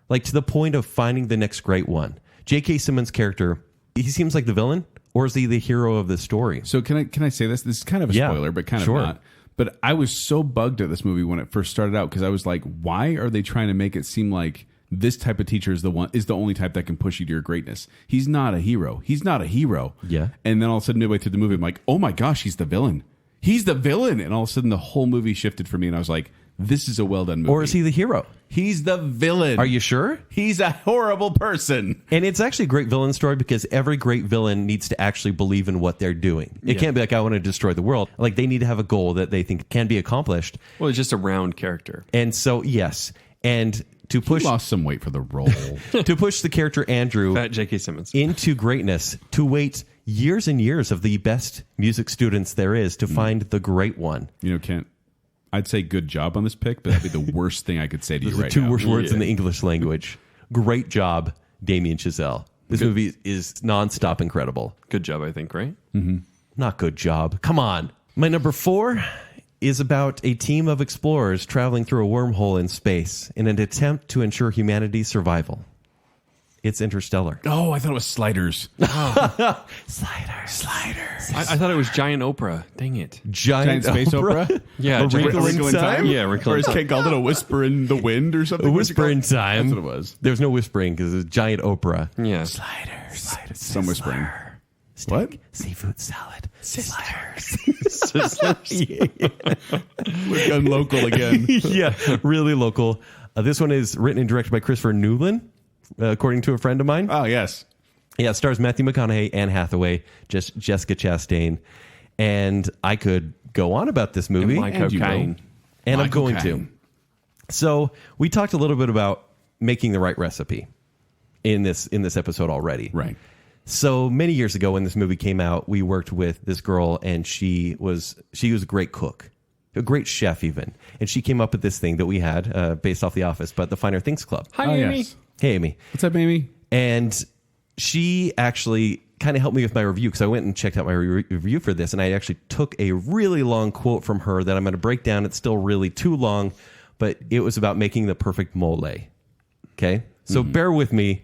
like to the point of finding the next great one. J.K. Simmons' character, he seems like the villain, or is he the hero of the story? So can I say this? This is kind of a Yeah, spoiler, but kind sure. of not. But I was so bugged at this movie when it first started out because I was like, why are they trying to make it seem like this type of teacher is the only type that can push you to your greatness? He's not a hero. He's not a hero. Yeah. And then all of a sudden, midway through the movie, I'm like, oh my gosh, he's the villain. He's the villain. And all of a sudden, the whole movie shifted for me, and I was like, this is a well done movie. Or is he the hero? He's the villain. Are you sure? He's a horrible person. And it's actually a great villain story because every great villain needs to actually believe in what they're doing. It can't be like, I want to destroy the world. Like, they need to have a goal that they think can be accomplished. Well, it's just a round character. And so, yes. And to He push lost some weight for the role. to push the character Andrew Fat J.K. Simmons. into greatness, to wait years and years of the best music students there is to find the great one. Kent, I'd say good job on this pick, but that'd be the worst thing I could say to you Those are right two now. worst words in the English language. Great job, Damien Chazelle. This movie is nonstop incredible. Good job, I think, right? Not good job. Come on. My number 4 is about a team of explorers traveling through a wormhole in space in an attempt to ensure humanity's survival. It's Interstellar. Oh, I thought it was Sliders. Sliders. I thought it was Giant Oprah. Dang it. Giant space opera? Yeah, A Giant- Wrinkle in Time? Yeah, Wrinkle Or in as Time. Kate called it, a whisper in the wind or something. A What's it whisper in called? time. That's what it was. There's no whispering because it's giant Opera. Yeah. Sliders. Some whispering. Steak, What? seafood salad. Sliders. We've gone local again. Yeah, really local. This one is written and directed by Christopher Nolan, according to a friend of mine. Oh, yes. Yeah, it stars Matthew McConaughey, Anne Hathaway, just Jessica Chastain. And I could go on about this movie. Mike And you O'Kane. will. And I'm Michael going Caine. to. So we talked a little bit about making the right recipe in this episode already. Right. So many years ago when this movie came out, we worked with this girl and she was a great cook, a great chef even. And she came up with this thing that we had based off The Office, but the Finer Things Club. Hi, Oh, Amy. yes. Hey, Amy. What's up, Amy? And she actually kind of helped me with my review because I went and checked out my review for this, and I actually took a really long quote from her that I'm going to break down. It's still really too long, but it was about making the perfect mole. Okay? So bear with me.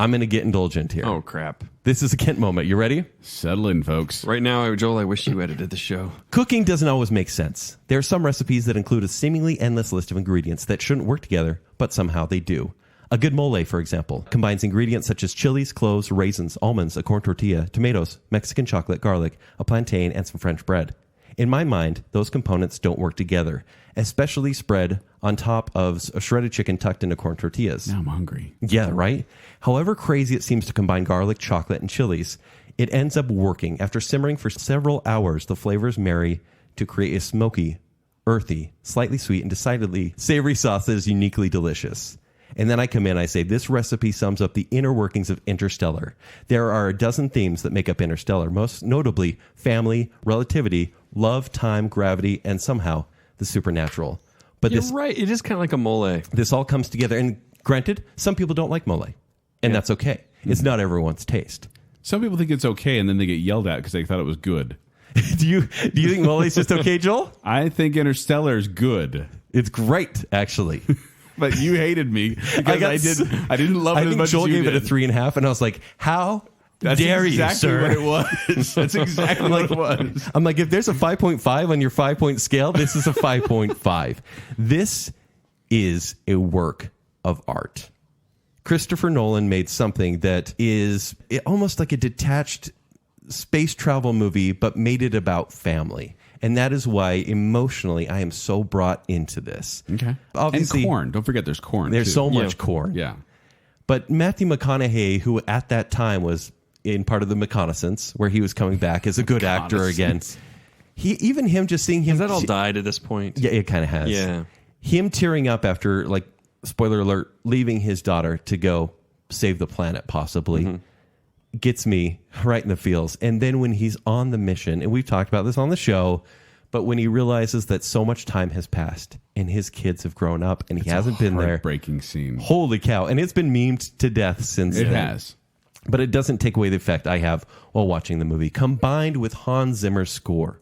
I'm going to get indulgent here. Oh, crap. This is a Kent moment. You ready? Settle in, folks. Right now, Joel, I wish you edited the show. Cooking doesn't always make sense. There are some recipes that include a seemingly endless list of ingredients that shouldn't work together, but somehow they do. A good mole, for example, combines ingredients such as chilies, cloves, raisins, almonds, a corn tortilla, tomatoes, Mexican chocolate, garlic, a plantain, and some French bread. In my mind, those components don't work together, especially spread on top of a shredded chicken tucked into corn tortillas. Now I'm hungry. Yeah, right? However crazy it seems to combine garlic, chocolate, and chilies, it ends up working. After simmering for several hours, the flavors marry to create a smoky, earthy, slightly sweet, and decidedly savory sauce that is uniquely delicious. And then I come in, I say, this recipe sums up the inner workings of Interstellar. There are a dozen themes that make up Interstellar, most notably family, relativity, love, time, gravity, and somehow the supernatural. But You're right. It is kind of like a mole. this all comes together. And granted, some people don't like mole, and that's okay. It's not everyone's taste. Some people think it's okay, and then they get yelled at because they thought it was good. Do you think mole is just okay, Joel? I think Interstellar is good, It's great, actually. but you hated me because I didn't love it I as think much Joel as you gave it a did. 3.5, and I was like, how dare exactly you, sir? what it was. That's exactly what it was. I'm like, if there's a 5.5 on your 5-point scale, this is a 5.5. This is a work of art. Christopher Nolan made something that is almost like a detached space travel movie, but made it about family. And that is why emotionally I am so brought into this. Okay. Obviously, And corn. Don't forget there's corn. there's too. so much corn. Yeah. But Matthew McConaughey, who at that time was in part of the reconnaissance, where he was coming back as a good actor again, even him just seeing him. Has that all died at this point? Yeah, it kind of has. Yeah. Him tearing up after, like, spoiler alert, leaving his daughter to go save the planet, possibly, gets me right in the feels. And then when he's on the mission, and we've talked about this on the show, but when he realizes that so much time has passed and his kids have grown up and he hasn't been there. Heartbreaking scene. Holy cow. And it's been memed to death since It then. has. But it doesn't take away the effect I have while watching the movie, combined with Hans Zimmer's score.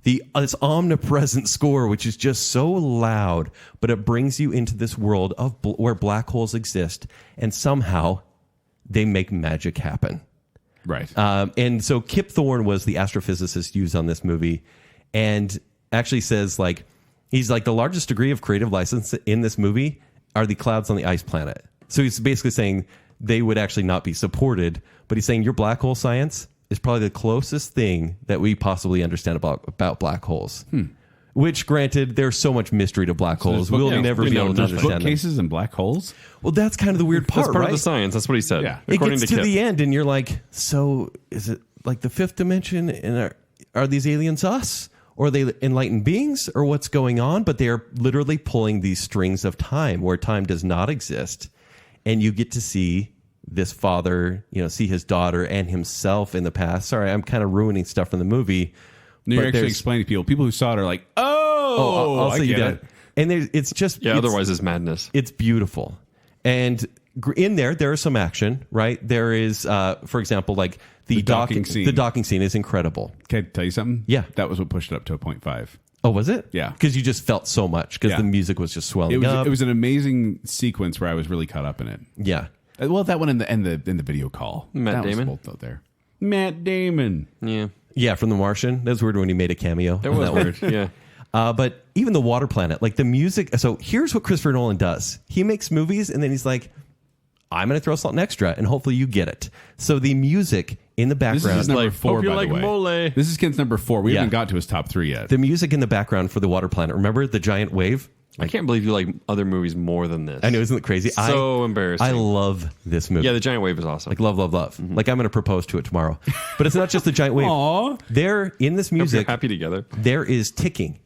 This omnipresent score, which is just so loud, but it brings you into this world of where black holes exist, and somehow they make magic happen. Right. And so Kip Thorne was the astrophysicist used on this movie, and actually says, like, he's like, the largest degree of creative license in this movie are the clouds on the ice planet. So he's basically saying they would actually not be supported, but he's saying your black hole science is probably the closest thing that we possibly understand about black holes. Which, granted, there's so much mystery to black holes. We'll never be able to understand them. Bookcases and black holes? Well, that's kind of the weird part, That's part right? of the science. That's what he said. Yeah. It According gets to to Kip. the end, and you're like, so is it like the fifth dimension? And are these aliens us? Or are they enlightened beings? Or what's going on? But they are literally pulling these strings of time where time does not exist. And you get to see this father, see his daughter and himself in the past. Sorry, I'm kind of ruining stuff from the movie. No, you're but actually there's- explaining to people. People who saw it are like, I'll I say you get that. it. And it's just... Yeah, it's- otherwise it's madness. It's beautiful. And in there is some action, right? There is, for example, like the docking scene. The docking scene is incredible. Can I tell you something? Yeah. That was what pushed it up to a 0.5. Oh, was it? Yeah. Because you just felt so much because Yeah. the music was just swelling It up. was an amazing sequence where I was really caught up in it. Yeah. Well, that one in the video call. Matt that Damon? was both out there. Matt Damon. Yeah. Yeah, from The Martian. That was weird when he made a cameo. It was weird. Yeah. But even the water planet, like the music. So here's what Christopher Nolan does. He makes movies and then he's like, I'm going to throw something extra and hopefully you get it. So the music in the This is background, his number like, 4, hope you by like the way. mole. This is Kent's number 4. We Yeah. haven't got to his top 3 yet. the music in the background for the water planet. Remember the giant wave? I can't believe you like other movies more than this. I know, isn't it crazy? So embarrassing. I love this movie. Yeah, the giant wave is awesome. Like love. Like I'm going to propose to it tomorrow. But it's not just the giant wave. Aw. There, in this Hope you're music, happy together. there is ticking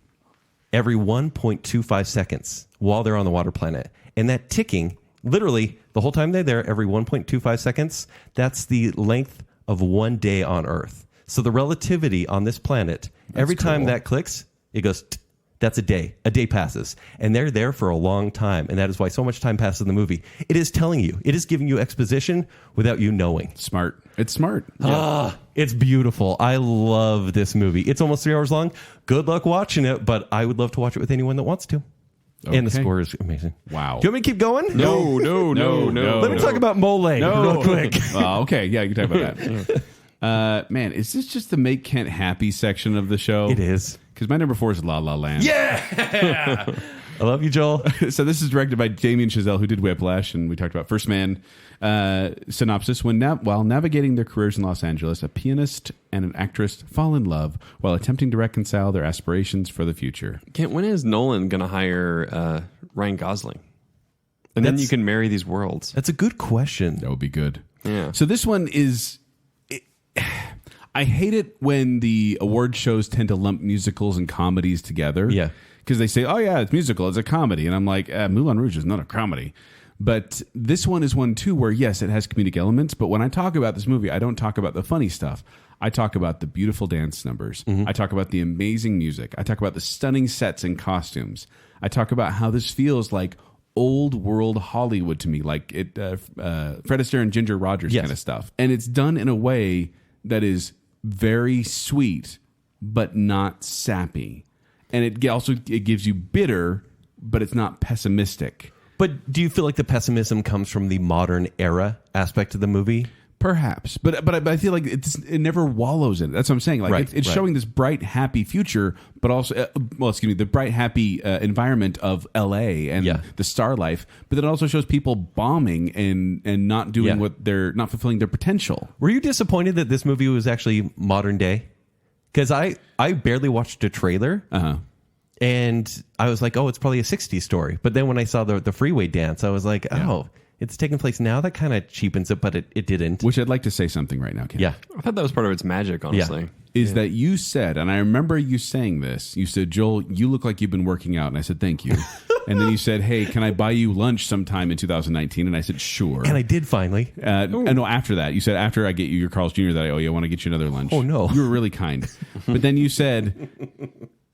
every 1.25 seconds while they're on the water planet. And that ticking, literally, the whole time they're there, every 1.25 seconds, that's the length of one day on Earth. So the relativity on this planet, every time cool. that clicks, it goes, that's a day. A day passes. And they're there for a long time. And that is why so much time passes in the movie. It is telling you, it is giving you exposition without you knowing. Smart. It's smart. It's beautiful. I love this movie. It's almost 3 hours long. Good luck watching it, but I would love to watch it with anyone that wants to. And the Okay. score is amazing. Wow. Do you want me to keep going? No. Let me talk about Mole real quick. Okay, yeah, you can talk about that. Man, is this just the make Kent happy section of the show? It is. Because my number 4 is La La Land. Yeah! I love you, Joel. So this is directed by Damien Chazelle, who did Whiplash, and we talked about First Man. Synopsis: while navigating their careers in Los Angeles, a pianist and an actress fall in love while attempting to reconcile their aspirations for the future. Kent, when is Nolan going to hire Ryan Gosling? And then That's- you can marry these worlds. That's a good question. That would be good. Yeah. So this one is... I hate it when the award shows tend to lump musicals and comedies together. Yeah. Because they say, oh, yeah, it's musical, it's a comedy. And I'm like, Moulin Rouge is not a comedy. But this one is one, too, where, yes, it has comedic elements. But when I talk about this movie, I don't talk about the funny stuff. I talk about the beautiful dance numbers. Mm-hmm. I talk about the amazing music. I talk about the stunning sets and costumes. I talk about how this feels like old world Hollywood to me, like Fred Astaire and Ginger Rogers kind of stuff. And it's done in a way that is very sweet, but not sappy. And it gives you bitter, but it's not pessimistic. But do you feel like the pessimism comes from the modern era aspect of the movie? Perhaps, but I feel like it never wallows in it. That's what I'm saying. Like it's showing this bright, happy future, but also, the bright, happy environment of L.A. and the star life. But then it also shows people bombing and not doing what they're not fulfilling their potential. Were you disappointed that this movie was actually modern day? Because I barely watched a trailer. And I was like, oh, it's probably a 60s story. But then when I saw the freeway dance, I was like, oh, it's taking place now. That kind of cheapens it, but it didn't. Which I'd like to say something right now, Ken. Yeah. I thought that was part of its magic, honestly. Is that you said, and I remember you saying this, you said, Joel, you look like you've been working out. And I said, thank you. And then you said, hey, can I buy you lunch sometime in 2019? And I said, sure. And I did finally. No, after that. You said, after I get you your Carl's Jr. that I owe you, I want to get you another lunch. Oh, no. You were really kind. But then you said...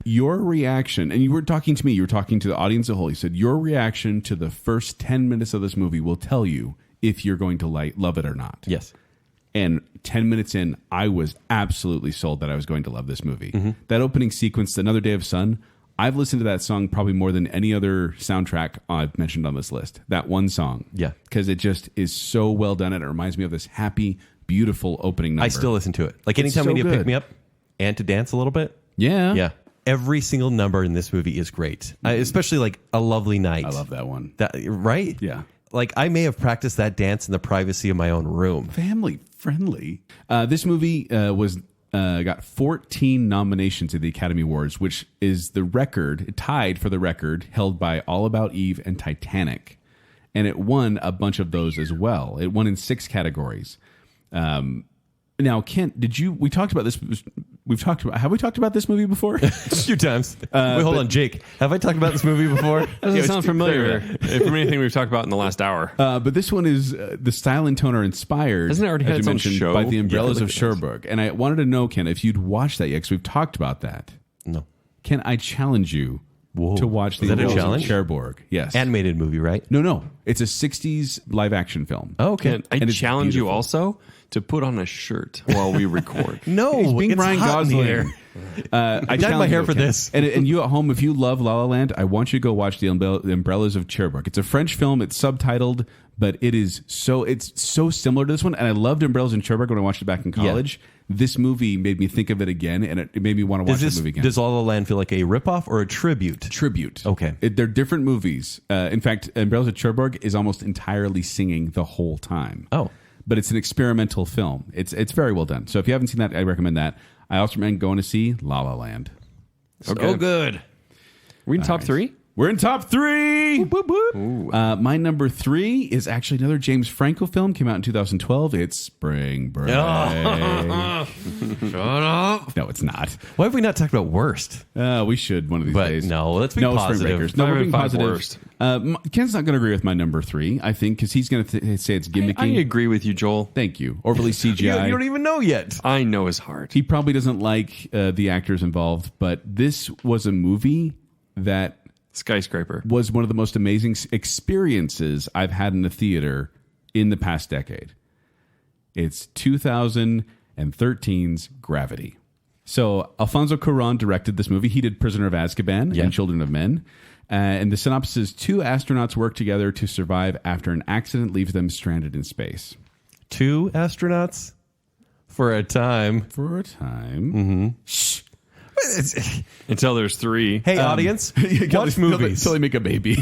Your reaction, and you were talking to me, you were talking to the audience as a whole. You said, your reaction to the first 10 minutes of this movie will tell you if you're going to love it or not. Yes. And 10 minutes in, I was absolutely sold that I was going to love this movie. Mm-hmm. That opening sequence, Another Day of Sun, I've listened to that song probably more than any other soundtrack I've mentioned on this list. That one song. Yeah. Because it just is so well done, and it reminds me of this happy, beautiful opening number. I still listen to it. Like anytime we need to pick me up and to dance a little bit. Yeah. Yeah. Every single number in this movie is great, especially like A Lovely Night. I love that one. Right? Yeah. Like I may have practiced that dance in the privacy of my own room. Family friendly. This movie got 14 nominations at the Academy Awards, which is the record, tied for the record, held by All About Eve and Titanic. And it won a bunch of those as well. It won in 6 categories. Now, Kent, have we talked about this movie before? A few times. Wait, hold on, Jake. Have I talked about this movie before? Doesn't sound familiar from anything we've talked about in the last hour. But this one is the style and tone are inspired, hasn't it already had its own show? By the Umbrellas of Cherbourg. And I wanted to know, Ken, if you'd watched that yet, because we've talked about that. No. Ken, I challenge you to watch the Umbrellas of Cherbourg. Yes. Animated movie, right? No. It's a 60s live action film. Oh, okay. I challenge you also to put on a shirt while we record. No, he's being Ryan Gosling. I dyed my hair for this. And you at home, if you love La La Land, I want you to go watch the Umbrellas of Cherbourg. It's a French film. It's subtitled, but it's so similar to this one. And I loved Umbrellas of Cherbourg when I watched it back in college. Yeah. This movie made me think of it again, and it made me want to watch the movie again. Does La La Land feel like a ripoff or a tribute? Tribute. Okay. They're different movies. In fact, Umbrellas of Cherbourg is almost entirely singing the whole time. Oh. But it's an experimental film. It's very well done. So if you haven't seen that, I recommend that. I also recommend going to see La La Land. Okay. So good. Are we in top 3? We're in top 3. Boop, boop, boop. My number 3 is actually another James Franco film. Came out in 2012. It's Spring Break. Shut up. No, it's not. Why have we not talked about worst? We should one of these days. No, let's be positive. Spring Breakers. No, we're being positive. Ken's not going to agree with my number 3, I think, because he's going to say it's gimmicky. I agree with you, Joel. Thank you. Overly CGI. You don't even know yet. I know his heart. He probably doesn't like the actors involved, but this was a movie that Skyscraper was one of the most amazing experiences I've had in the theater in the past decade. It's 2013's Gravity. So Alfonso Cuarón directed this movie. He did Prisoner of Azkaban and Children of Men. And the synopsis is 2 astronauts work together to survive after an accident leaves them stranded in space. 2 astronauts? For a time. Mm-hmm. Shh. Until there's 3. Hey, audience, watch movies. Until they make a baby.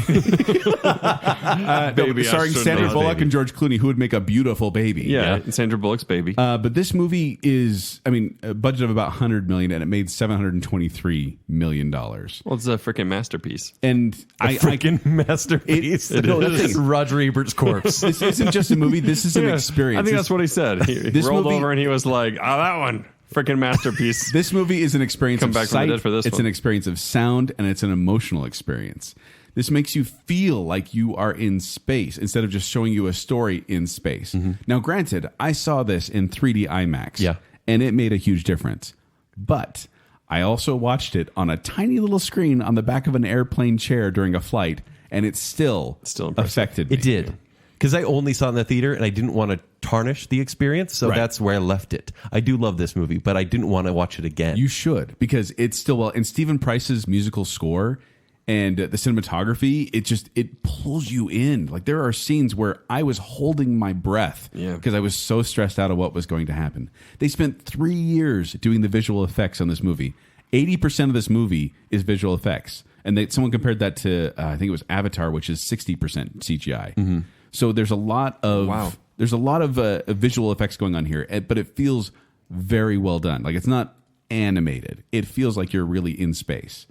Starring Sandra Bullock and George Clooney, who would make a beautiful baby. Yeah. Sandra Bullock's baby. But this movie is, a budget of about $100 million, and it made $723 million. Well, it's a freaking masterpiece. And masterpiece. It is. Roger Ebert's corpse. This isn't just a movie. This is an experience. I think that's what he said. He rolled over and he was like, that one. Freaking masterpiece. This movie is an experience Come of back from the sight. dead for this It's one. an experience of sound, and it's an emotional experience. This makes you feel like you are in space instead of just showing you a story in space. Now, granted, I saw this in 3D IMAX, Yeah. and it made a huge difference. But I also watched it on a tiny little screen on the back of an airplane chair during a flight, and it still impressive. affected me. It did. Because I only saw it in the theater and I didn't want to tarnish the experience. So Right. that's where I left it. I do love this movie, but I didn't want to watch it again. You should, because it's still well. And Stephen Price's musical score and the cinematography, it pulls you in. Like there are scenes where I was holding my breath because I was so stressed out of what was going to happen. They spent 3 years doing the visual effects on this movie. 80% of this movie is visual effects, and someone compared that to I think it was Avatar, which is 60% CGI. So there's a lot of visual effects going on here, but it feels very well done. Like it's not animated. It feels like you're really in space.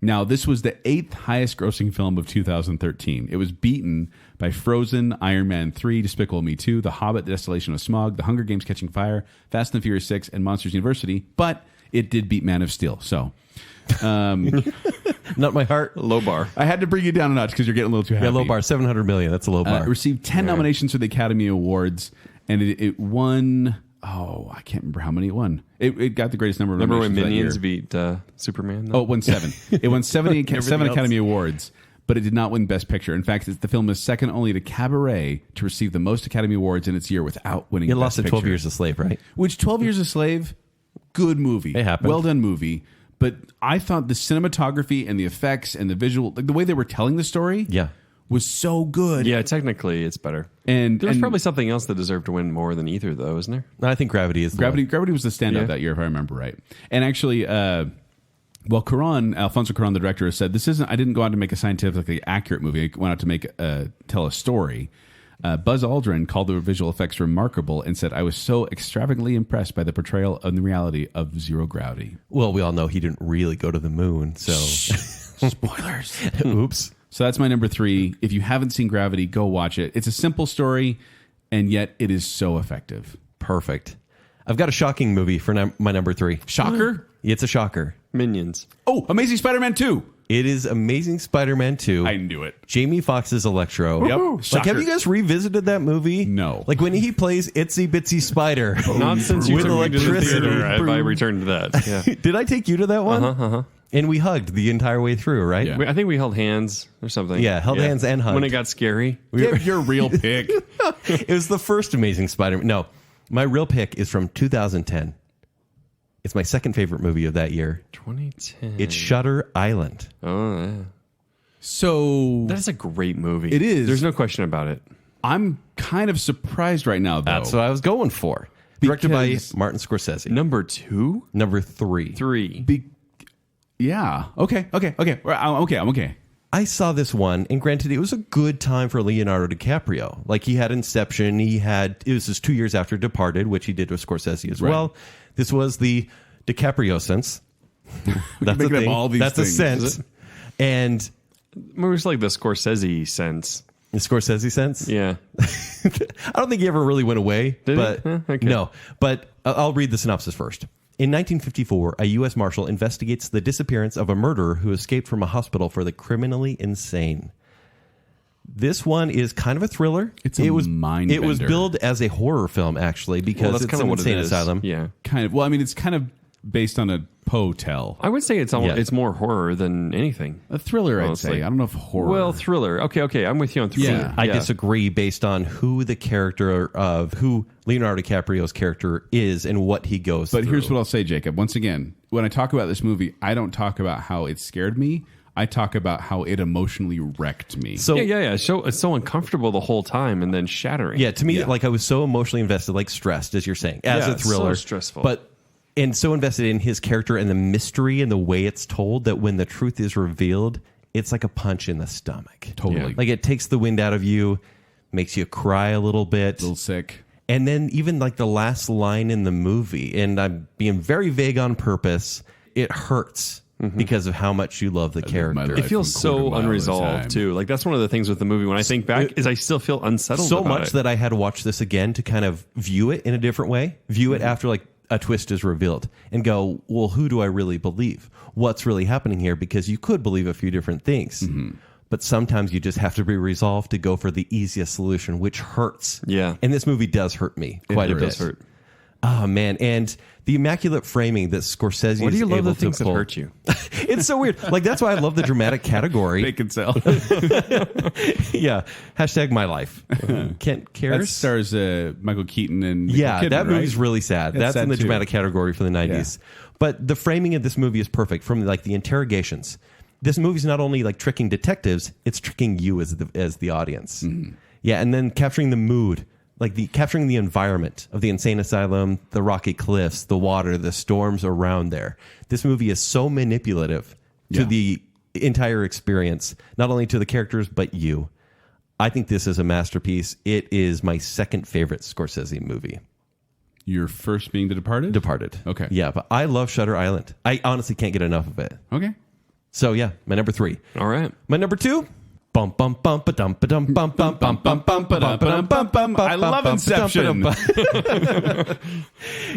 Now, this was the 8th highest grossing film of 2013. It was beaten by Frozen, Iron Man 3, Despicable Me 2, The Hobbit, The Desolation of Smaug, The Hunger Games Catching Fire, Fast and Furious 6, and Monsters University, but it did beat Man of Steel. So, Not my heart. Low bar. I had to bring you down a notch because you're getting a little too happy. Yeah, low bar. 700 million. That's a low bar. It received 10 nominations for the Academy Awards, and it won... Oh, I can't remember how many it won. It got the greatest number of Remember when nominations Minions that year. beat Superman? Oh, it won 7. It won 7 Everything else. Academy Awards, but it did not win Best Picture. In fact, the film is second only to Cabaret to receive the most Academy Awards in its year without winning You Best lost Picture. at 12 Years a Slave, right? Which 12 Years a Slave, good movie. It happened. Well done movie. But I thought the cinematography and the effects and the visual, like the way they were telling the story, Yeah. was so good. Yeah, technically it's better. And There's and probably something else that deserved to win more than either, though, isn't there? I think Gravity is the Gravity was the standout Yeah. that year, if I remember right. And actually, Alfonso Cuarón, the director, has said, I didn't go out to make a scientifically accurate movie. I went out to tell a story. Buzz Aldrin called the visual effects remarkable and said, I was so extravagantly impressed by the portrayal of the reality of zero gravity. Well, we all know he didn't really go to the moon, so... Spoilers. Oops. So that's my number 3. If you haven't seen Gravity, go watch it. It's a simple story, and yet it is so effective. Perfect. I've got a shocking movie for my number 3. Shocker? It's a shocker. Minions. Oh, Amazing Spider-Man 2. It is Amazing Spider-Man 2. I knew it. Jamie Foxx's Electro. Yep. Like, Shocker. have you guys revisited that movie? No. Like when he plays Itsy Bitsy Spider. Not since you with took me to the electricity. theater. I returned to that. Yeah. Did I take you to that one? Uh-huh. And we hugged the entire way through, right? Yeah. I think we held hands or something. Yeah, held hands and hugged. When it got scary. Give your real pick. It was the first Amazing Spider-Man. No, my real pick is from 2010. It's my second favorite movie of that year. 2010. It's Shutter Island. Oh, yeah. So That's a great movie. It is. There's no question about it. I'm kind of surprised right now, though. That's what I was going for. Directed by Because- Martin Scorsese. Number 2? Number 3. 3. Yeah. Okay. I'm okay. I saw this one, and granted, it was a good time for Leonardo DiCaprio. Like, he had Inception. It was just 2 years after Departed, which he did with Scorsese as well. This was the DiCaprio sense. That's making a up thing. all these That's things, a sense. is it? And It's like the Scorsese sense. the Scorsese sense? Yeah. I don't think he ever really went away. Did he? but Okay. No. But I'll read the synopsis first. In 1954, a U.S. Marshal investigates the disappearance of a murderer who escaped from a hospital for the criminally insane. This one is kind of a thriller. It was mind It was bender. billed as a horror film, actually, because That's it's kind an of what insane it is. asylum. Yeah. Kind of. Well, I mean, it's kind of based on a Poe tell. I would say it's Yeah. it's more horror than anything. A thriller, I'd Honestly. say. I don't know if horror. Well, thriller. Okay. I'm with you on thriller. Yeah. I disagree based on who Leonardo DiCaprio's character is and what he goes through. But here's what I'll say, Jacob. Once again, when I talk about this movie, I don't talk about how it scared me. I talk about how it emotionally wrecked me. So Yeah. So it's so uncomfortable the whole time and then shattering. yeah, to me, Yeah. like I was so emotionally invested, like stressed, as you're saying, as Yeah, a thriller. so stressful. And so invested in his character and the mystery and the way it's told that when the truth is revealed, it's like a punch in the stomach. Totally. Like it takes the wind out of you, makes you cry a little bit. a little sick. And then even like the last line in the movie, and I'm being very vague on purpose, it hurts because of how much you love the my character. life. It feels From so quarter mile at a time. unresolved too. Like that's one of the things with the movie when I think back is I still feel unsettled So about much it. that I had to watch this again to kind of view it in a different way. View it after like a twist is revealed and go, well, who do I really believe? What's really happening here? Because you could believe a few different things. But sometimes you just have to be resolved to go for the easiest solution, which hurts. Yeah. And this movie does hurt me quite a bit. Does hurt. Oh, man. And the immaculate framing that Scorsese Why do you is love able the things to that pull. hurt you? It's so weird. Like, that's why I love the dramatic category. Baconsale. Yeah. Hashtag my life. Kent cares. That stars Michael Keaton and Nicole Yeah, Kidman, that movie's right? really sad. That's sad in the too. dramatic category for the 90s. But the framing of this movie is perfect from like the interrogations. This movie's not only like tricking detectives, it's tricking you as the audience. Yeah, and then capturing the mood, like capturing the environment of the insane asylum, the rocky cliffs, the water, the storms around there. This movie is so manipulative to the entire experience, not only to the characters but you. I think this is a masterpiece. It is my second favorite Scorsese movie. Your first being The Departed? Departed. Okay. Yeah, but I love Shutter Island. I honestly can't get enough of it. Okay. So yeah, my number 3. All right. My number 2. Bum bum bum ba dum ba dum bum bum bum bum bum ba dum ba dum bum bum. I love Inception.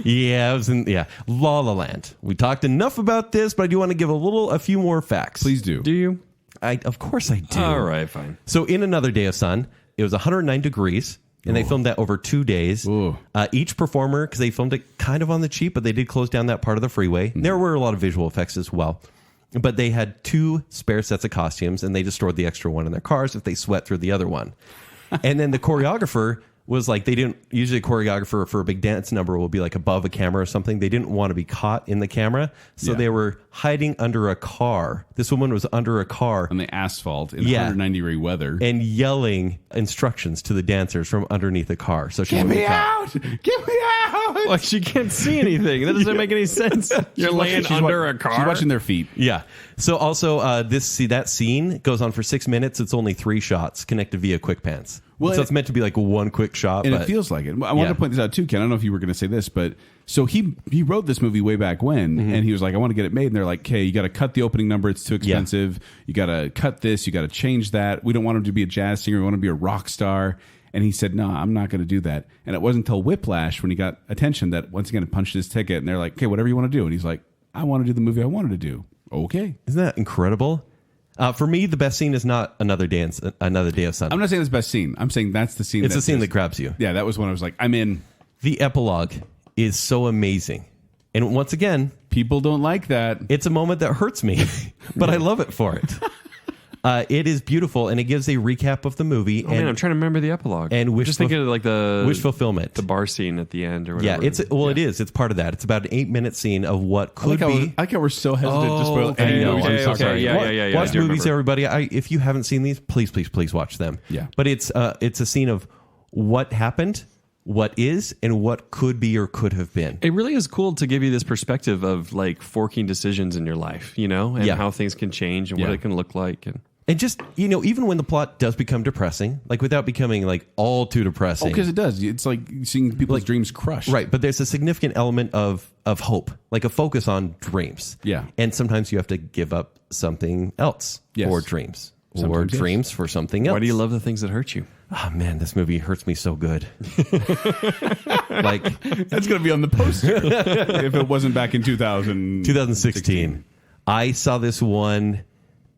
Yeah, it was in La La Land. We talked enough about this, but I do want to give a few more facts. Please do. Do you? Of course I do. All right, fine. So in Another Day of Sun, it was 109 degrees. And they filmed that over 2 days. Each performer, because they filmed it kind of on the cheap, but they did close down that part of the freeway. There were a lot of visual effects as well. But they had 2 spare sets of costumes, and they just stored the extra one in their cars if they sweat through the other one. And then the choreographer was like, they didn't, usually a choreographer for a big dance number will be like above a camera or something. They didn't want to be caught in the camera. So they were hiding under a car. This woman was under a car. On the asphalt in 190-degree weather. And yelling instructions to the dancers from underneath the car. So she Get wouldn't me be caught. out! Get me out! Like she can't see anything. That doesn't make any sense. You're laying under a car. She's watching their feet. Yeah. So also, that scene goes on for 6 minutes. It's only 3 shots connected via quick pans. Well, So it's meant to be like one quick shot. And but it feels like it. I wanted to point this out too, Ken. I don't know if you were going to say this, but so he wrote this movie way back when, and he was like, I want to get it made. And they're like, okay, you got to cut the opening number. It's too expensive. You got to cut this. You got to change that. We don't want him to be a jazz singer. We want him to be a rock star. And he said, no, I'm not going to do that. And it wasn't until Whiplash, when he got attention, that once again punched his ticket. And they're like, okay, whatever you want to do. And he's like, I want to do the movie I wanted to do. Okay. Isn't that incredible? For me, the best scene is not Another Day of Sun. I'm not saying it's the best scene. I'm saying that's the scene. It's the scene that grabs you. Yeah, that was when I was like, I'm in. The epilogue is so amazing. And once again, People don't like that. it's a moment that hurts me, but I love it for it. It is beautiful, and it gives a recap of the movie. Oh, man, I'm trying to remember the epilogue. and I'm just thinking of like the wish fulfillment. the bar scene at the end or Yeah, whatever. it is. It's part of that. It's about an 8-minute scene of what could be. I like how we're so hesitant to spoil okay. any No, movies. I'm I'm so okay, sorry. yeah. Watch I do movies, remember. everybody. If you haven't seen these, please watch them. Yeah. But it's a scene of what happened, what is, and what could be or could have been. It really is cool to give you this perspective of like forking decisions in your life, you know, and Yeah. how things can change and what Yeah. it can look like. And just, even when the plot does become depressing, like without becoming like all too depressing. Because it does. It's like seeing people's dreams crushed. Right, but there's a significant element of hope, like a focus on dreams. Yeah. And sometimes you have to give up something else Yes. for dreams. Or Sometimes, yes. dreams for something else. Why do you love the things that hurt you? Oh man, this movie hurts me so good. Like That's going to be on the poster if it wasn't back in 2016. I saw this one,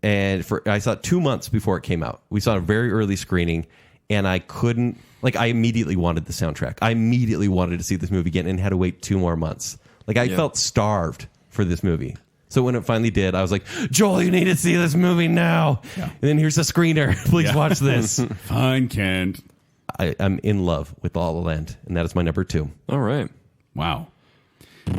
and I saw it 2 months before it came out. We saw a very early screening, and I couldn't. Like, I immediately wanted the soundtrack. I immediately wanted to see this movie again, and had to wait 2 more months. Like, I felt starved for this movie. So when it finally did, I was like, Joel, you need to see this movie now. Yeah. And then here's a screener. Please watch this. Fine, Kent. I'm in love with La La Land, and that is my number 2. All right. Wow.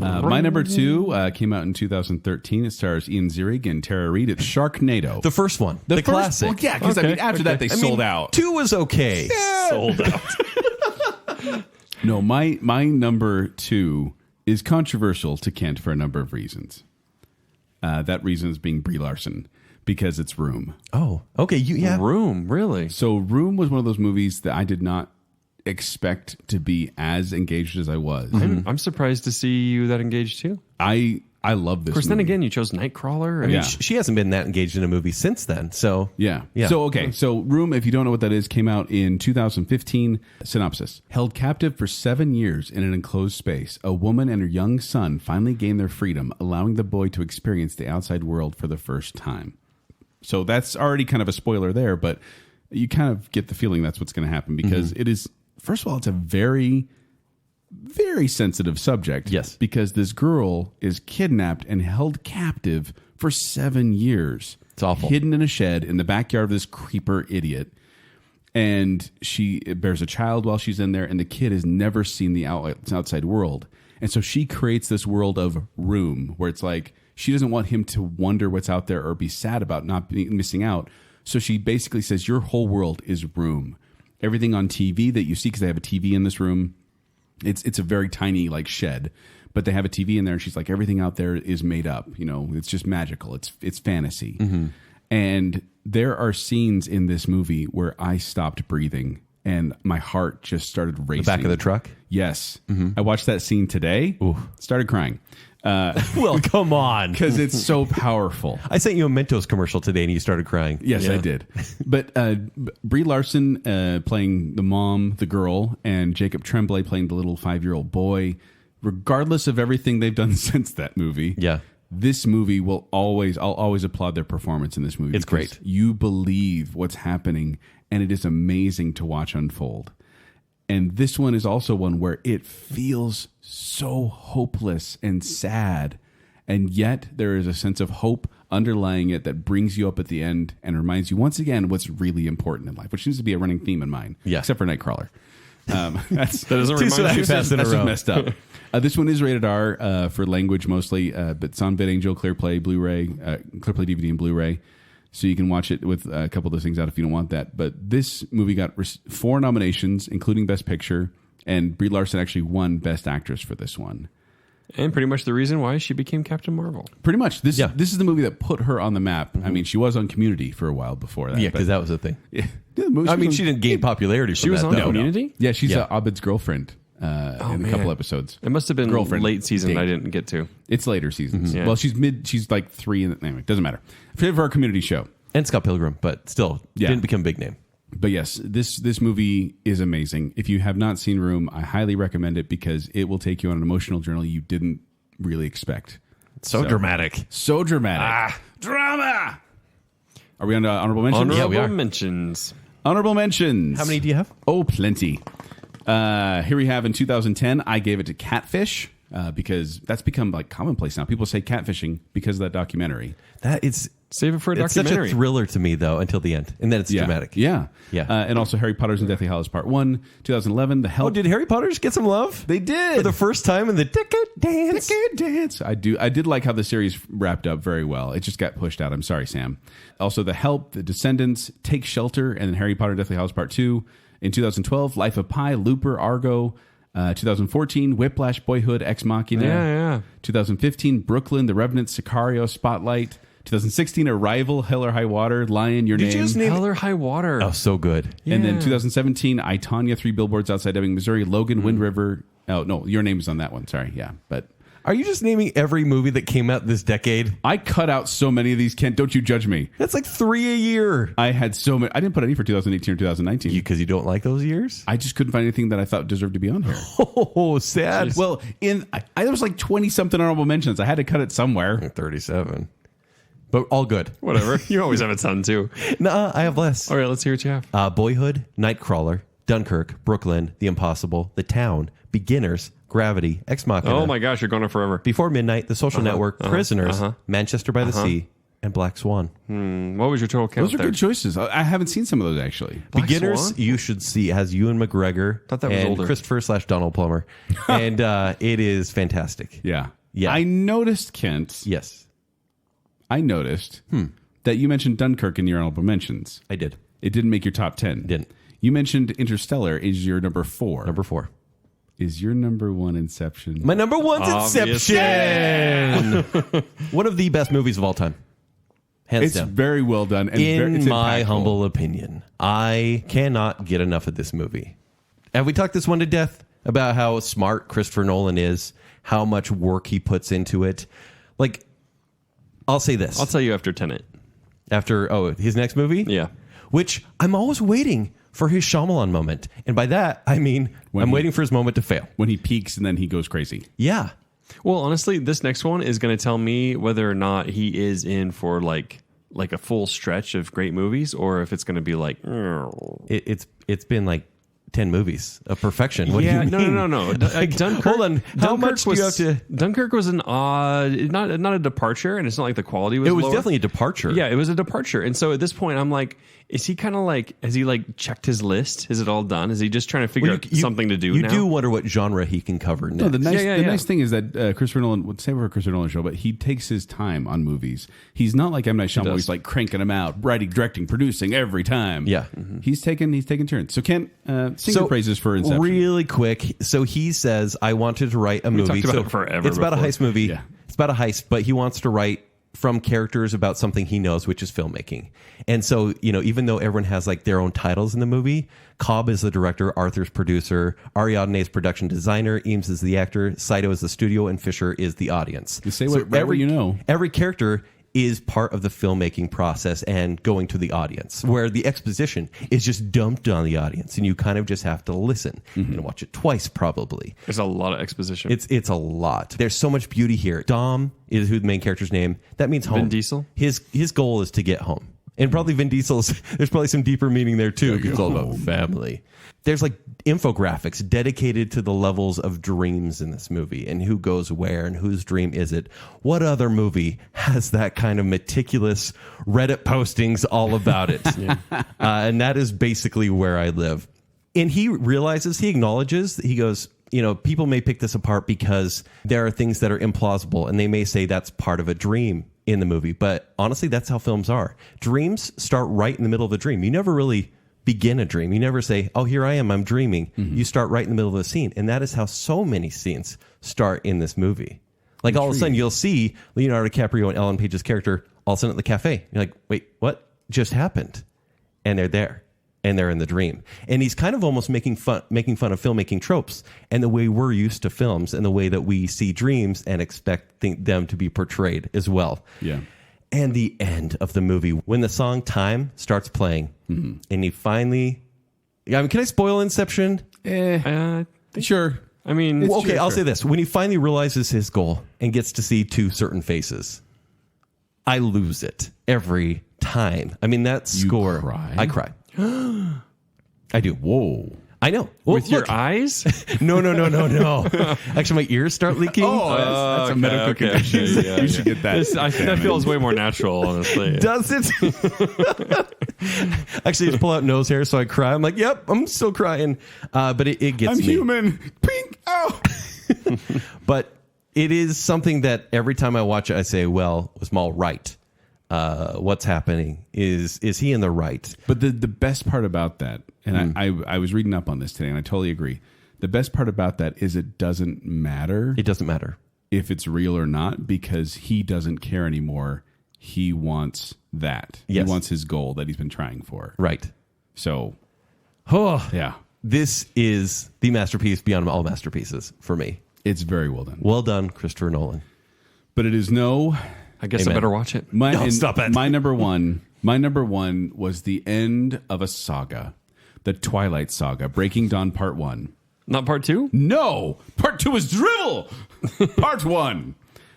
My number 2 came out in 2013. It stars Ian Ziering and Tara Reid. It's Sharknado. The first one. The first, classic. Well, yeah, because after that they sold out. 2 was okay. Sold out. No, my number 2 is controversial to Kent for a number of reasons. That reason is being Brie Larson, because it's Room. Oh, okay. Yeah. Room, really? So Room was one of those movies that I did not expect to be as engaged as I was. I'm surprised to see you that engaged too. I I love this Of course, movie. then again, you chose Nightcrawler. I And mean, Yeah. she hasn't been that engaged in a movie since then. So Yeah. Yeah. So, okay. So, Room, if you don't know what that is, came out in 2015. Synopsis. Held captive for 7 years in an enclosed space, a woman and her young son finally gain their freedom, allowing the boy to experience the outside world for the first time. So, that's already kind of a spoiler there, but you kind of get the feeling that's what's going to happen because it is, first of all, it's a very, very sensitive subject. Yes. Because this girl is kidnapped and held captive for 7 years. It's awful. Hidden in a shed in the backyard of this creeper idiot. And she bears a child while she's in there, and the kid has never seen the outside world. And so she creates this world of Room where it's like she doesn't want him to wonder what's out there or be sad about missing out. So she basically says, your whole world is Room. Everything on TV that you see, because they have a TV in this room, it's a very tiny like shed, but they have a TV in there, and she's like, everything out there is made up. You know, it's just magical. It's fantasy. And there are scenes in this movie where I stopped breathing and my heart just started racing. the back of the truck. Yes. I watched that scene today. Started crying. Well, come on. Because it's so powerful. I sent you a Mentos commercial today and you started crying. Yes, I did. But Brie Larson playing the mom, the girl, and Jacob Tremblay playing the little 5-year-old boy, regardless of everything they've done since that movie. Yeah. This movie I'll always applaud their performance in this movie. It's because great. You believe what's happening, and it is amazing to watch unfold. And this one is also one where it feels so hopeless and sad. And yet there is a sense of hope underlying it that brings you up at the end and reminds you once again what's really important in life, which seems to be a running theme in mine. Yeah. Except for Nightcrawler. That doesn't Two remind you. sociopaths in a that's row. messed up. This one is rated R for language mostly, but it's on VidAngel, ClearPlay, Blu-ray, ClearPlay DVD and Blu-ray. So you can watch it with a couple of those things out if you don't want that. But this movie got 4 nominations, including Best Picture, and Brie Larson actually won Best Actress for this one. And pretty much the reason why she became Captain Marvel. Pretty much. This Yeah. is the movie that put her on the map. I mean, she was on Community for a while before that. Yeah, but- because that was the thing. Yeah, the movie- I mean, was she on- didn't gain popularity. She was on Community? Yeah, she's Yeah. Abed's girlfriend in a man. couple episodes. It must have been Girlfriend. late season Date. I didn't get to. It's later seasons. Yeah. Well, she's like 3 anyway, doesn't matter. For our Community show. And Scott Pilgrim, but still Yeah. didn't become a big name. But yes, this movie is amazing. If you have not seen Room, I highly recommend it because it will take you on an emotional journey you didn't really expect. So dramatic. So dramatic. Drama! Are we on to honorable mentions? Yeah, we Honorable are. mentions. Honorable mentions. How many do you have? Oh, plenty. Here we have in 2010, I gave it to Catfish because that's become like commonplace now. People say catfishing because of that documentary. That it's Save it for a it's such documentary. a thriller to me though until the end, and then it's dramatic. Yeah. Yeah. And also Harry Potter's and Deathly Hallows Part 1, 2011, The Help. Oh, did Harry Potter just get some love? They did. For the first time in the Decade Dance. Decade Dance. I did like how the series wrapped up very well. It just got pushed out. I'm sorry, Sam. Also, The Help, The Descendants, Take Shelter, and then Harry Potter and Deathly Hallows Part 2. In 2012, Life of Pi, Looper, Argo. 2014, Whiplash, Boyhood, Ex Machina. Yeah. 2015, Brooklyn, The Revenant, Sicario, Spotlight. 2016, Arrival, Hell or High Water, Lion, Your Did Name. you just name Hell or High Water. Oh, so good. And then Yeah. 2017, I, Tonya, 3 Billboards Outside Ebbing, Missouri, Logan, Wind River. Oh, no, Your Name is on that one. Sorry. Yeah. But Are you just naming every movie that came out this decade? I cut out so many of these, Kent. Don't you judge me. That's like 3 a year. I had so many. I didn't put any for 2018 or 2019. Because you don't like those years? I just couldn't find anything that I thought deserved to be on here. Oh, sad. Well, there was like 20 something honorable mentions. I had to cut it somewhere. 37. But all good. Whatever. You always have a ton too. Nah, I have less. All right, let's hear what you have. Boyhood, Nightcrawler, Dunkirk, Brooklyn, The Impossible, The Town, Beginners, Gravity, Ex Machina. Oh my gosh, you're going on forever. Before Midnight, The Social Network, Prisoners, Manchester by the Sea, and Black Swan. What was your total count Those are there? good choices. I haven't seen some of those actually. Black Beginners, Swan? you should see. It has Ewan McGregor Thought that was and older. Christopher/Donald Plummer. And it is fantastic. Yeah. Yeah. I noticed, Kent. Yes, I noticed that you mentioned Dunkirk in your honorable mentions. I did. It didn't make your top 10. Didn't. You mentioned Interstellar is your number 4. Number 4. Is your number 1 Inception? My number one's Obviously. Inception. One of the best movies of all time. Hands It's down. very well done. And In it's my impactful. humble opinion, I cannot get enough of this movie. Have we talked this one to death about how smart Christopher Nolan is, how much work he puts into it? Like, I'll say this. I'll tell you after Tenet. After, his next movie? Yeah. Which I'm always waiting for his Shyamalan moment. And by that, I mean, I'm waiting for his moment to fail. When he peaks and then he goes crazy. Yeah. Well, honestly, this next one is going to tell me whether or not he is in for like a full stretch of great movies, or if it's going to be like It's been like 10 movies of perfection. What do you mean? No. Like, Dunkirk. hold on. How much do you have to? Dunkirk was an odd, not a departure, and it's not like the quality was. It was lower. definitely a departure. Yeah, it was a departure, and so at this point, I'm like, is he kind of like, has he like checked his list? Is it all done? Is he just trying to figure out something to do? You now? do wonder what genre he can cover next. No, the nice thing is that Christopher Nolan would say for a Christopher Nolan show, but he takes his time on movies. He's not like M. Night Shyamalan. He's like cranking them out, writing, directing, producing every time. Yeah, he's taking turns. So Kent, sing your praises for Inception. Really quick. So he says, I wanted to write a movie. Talked about it forever. It's about a heist movie. Yeah. It's about a heist, but he wants to write from characters about something he knows, which is filmmaking. And so, even though everyone has like their own titles in the movie, Cobb is the director, Arthur's producer, Ariadne is production designer, Eames is the actor, Saito is the studio, and Fisher is the audience. You say whatever you know. Every character is part of the filmmaking process and going to the audience, where the exposition is just dumped on the audience, and you kind of just have to listen and watch it twice, probably. There's a lot of exposition. It's a lot. There's so much beauty here. Dom is who the main character's name. That means home. Vin Diesel? His goal is to get home. And probably Vin Diesel's, there's probably some deeper meaning there too. It's all about family. There's like infographics dedicated to the levels of dreams in this movie and who goes where and whose dream is it. What other movie has that kind of meticulous Reddit postings all about it? And that is basically where I live. And he acknowledges, he goes, people may pick this apart because there are things that are implausible, and they may say that's part of a dream in the movie. But honestly, that's how films are. Dreams start right in the middle of a dream. You never really begin a dream. You never say, oh, here I am, I'm dreaming. You start right in the middle of the scene. And that is how so many scenes start in this movie. Like all of a sudden you'll see Leonardo DiCaprio and Ellen Page's character all of a sudden at the cafe. You're like, wait, what just happened? And they're there. And they're in the dream. And he's kind of almost making fun of filmmaking tropes and the way we're used to films and the way that we see dreams and expect them to be portrayed as well. Yeah. And the end of the movie, when the song Time starts playing, and he finally... can I spoil Inception? Sure. I mean... I'll say this. When he finally realizes his goal and gets to see two certain faces, I lose it every time. I mean, that score... cry? I cry. I do. Whoa. I know. Well, With your eyes? No. Actually, my ears start leaking. That's a medical condition. Yeah, you should get that. That feels way more natural, honestly. Does it? Actually, just pull out nose hair, so I cry. I'm like, yep, I'm still crying. But it gets me. I'm human. Pink. Oh. But it is something that every time I watch it, I say, well, was Maul right? What's happening? Is he in the right? But the best part about that, and I was reading up on this today, and I totally agree. The best part about that is it doesn't matter. It doesn't matter if it's real or not, because he doesn't care anymore. He wants that. Yes. He wants his goal that he's been trying for. Right. So, yeah. This is the masterpiece beyond all masterpieces for me. It's very well done. Well done, Christopher Nolan. But it is no... I guess Amen. I better watch it. Stop it. My number one was the end of a saga. The Twilight Saga, Breaking Dawn Part 1. Not Part 2? No! Part 2 is drivel! Part 1.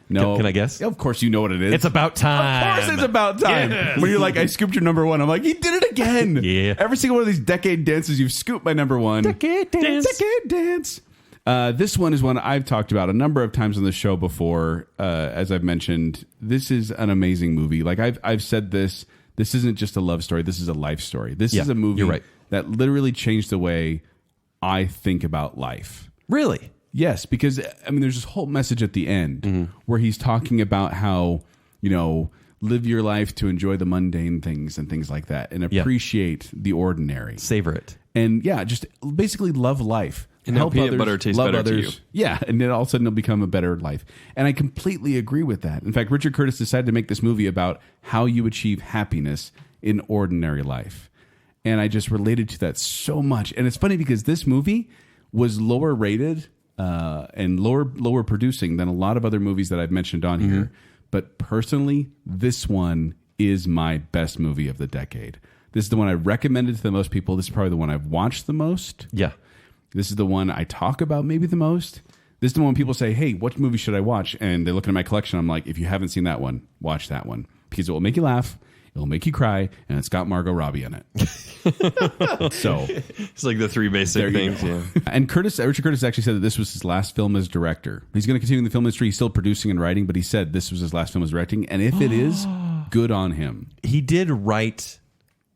No. Can I guess? Of course you know what it is. It's about time. Of course it's about time. Yes. When you're like, I scooped your number one, I'm like, he did it again. Yeah. Every single one of these decade dances, you've scooped my number one. Decade dance. Decade dance. This one is one I've talked about a number of times on the show before. As I've mentioned, this is an amazing movie. Like I've said this isn't just a love story. This is a life story. This is a movie you're right. that literally changed the way I think about life. Really? Yes, because I mean, there's this whole message at the end where he's talking about how, live your life to enjoy the mundane things and things like that and appreciate the ordinary. Savor it. And just basically love life. And help peanut butter tastes love better to others. you. Yeah, and then all of a sudden it'll become a better life. And I completely agree with that. In fact, Richard Curtis decided to make this movie about how you achieve happiness in ordinary life. And I just related to that so much. And it's funny because this movie was lower rated and lower producing than a lot of other movies that I've mentioned on here. But personally, this one is my best movie of the decade. This is the one I recommended to the most people. This is probably the one I've watched the most. Yeah. This is the one I talk about maybe the most. This is the one when people say, hey, what movie should I watch? And they're looking at my collection. I'm like, if you haven't seen that one, watch that one. Because it will make you laugh. It'll make you cry. And it's got Margot Robbie in it. So It's like the three basic things. Yeah. And Richard Curtis actually said that this was his last film as director. He's going to continue in the film industry. He's still producing and writing, but he said this was his last film as directing. And if it is, good on him. He did write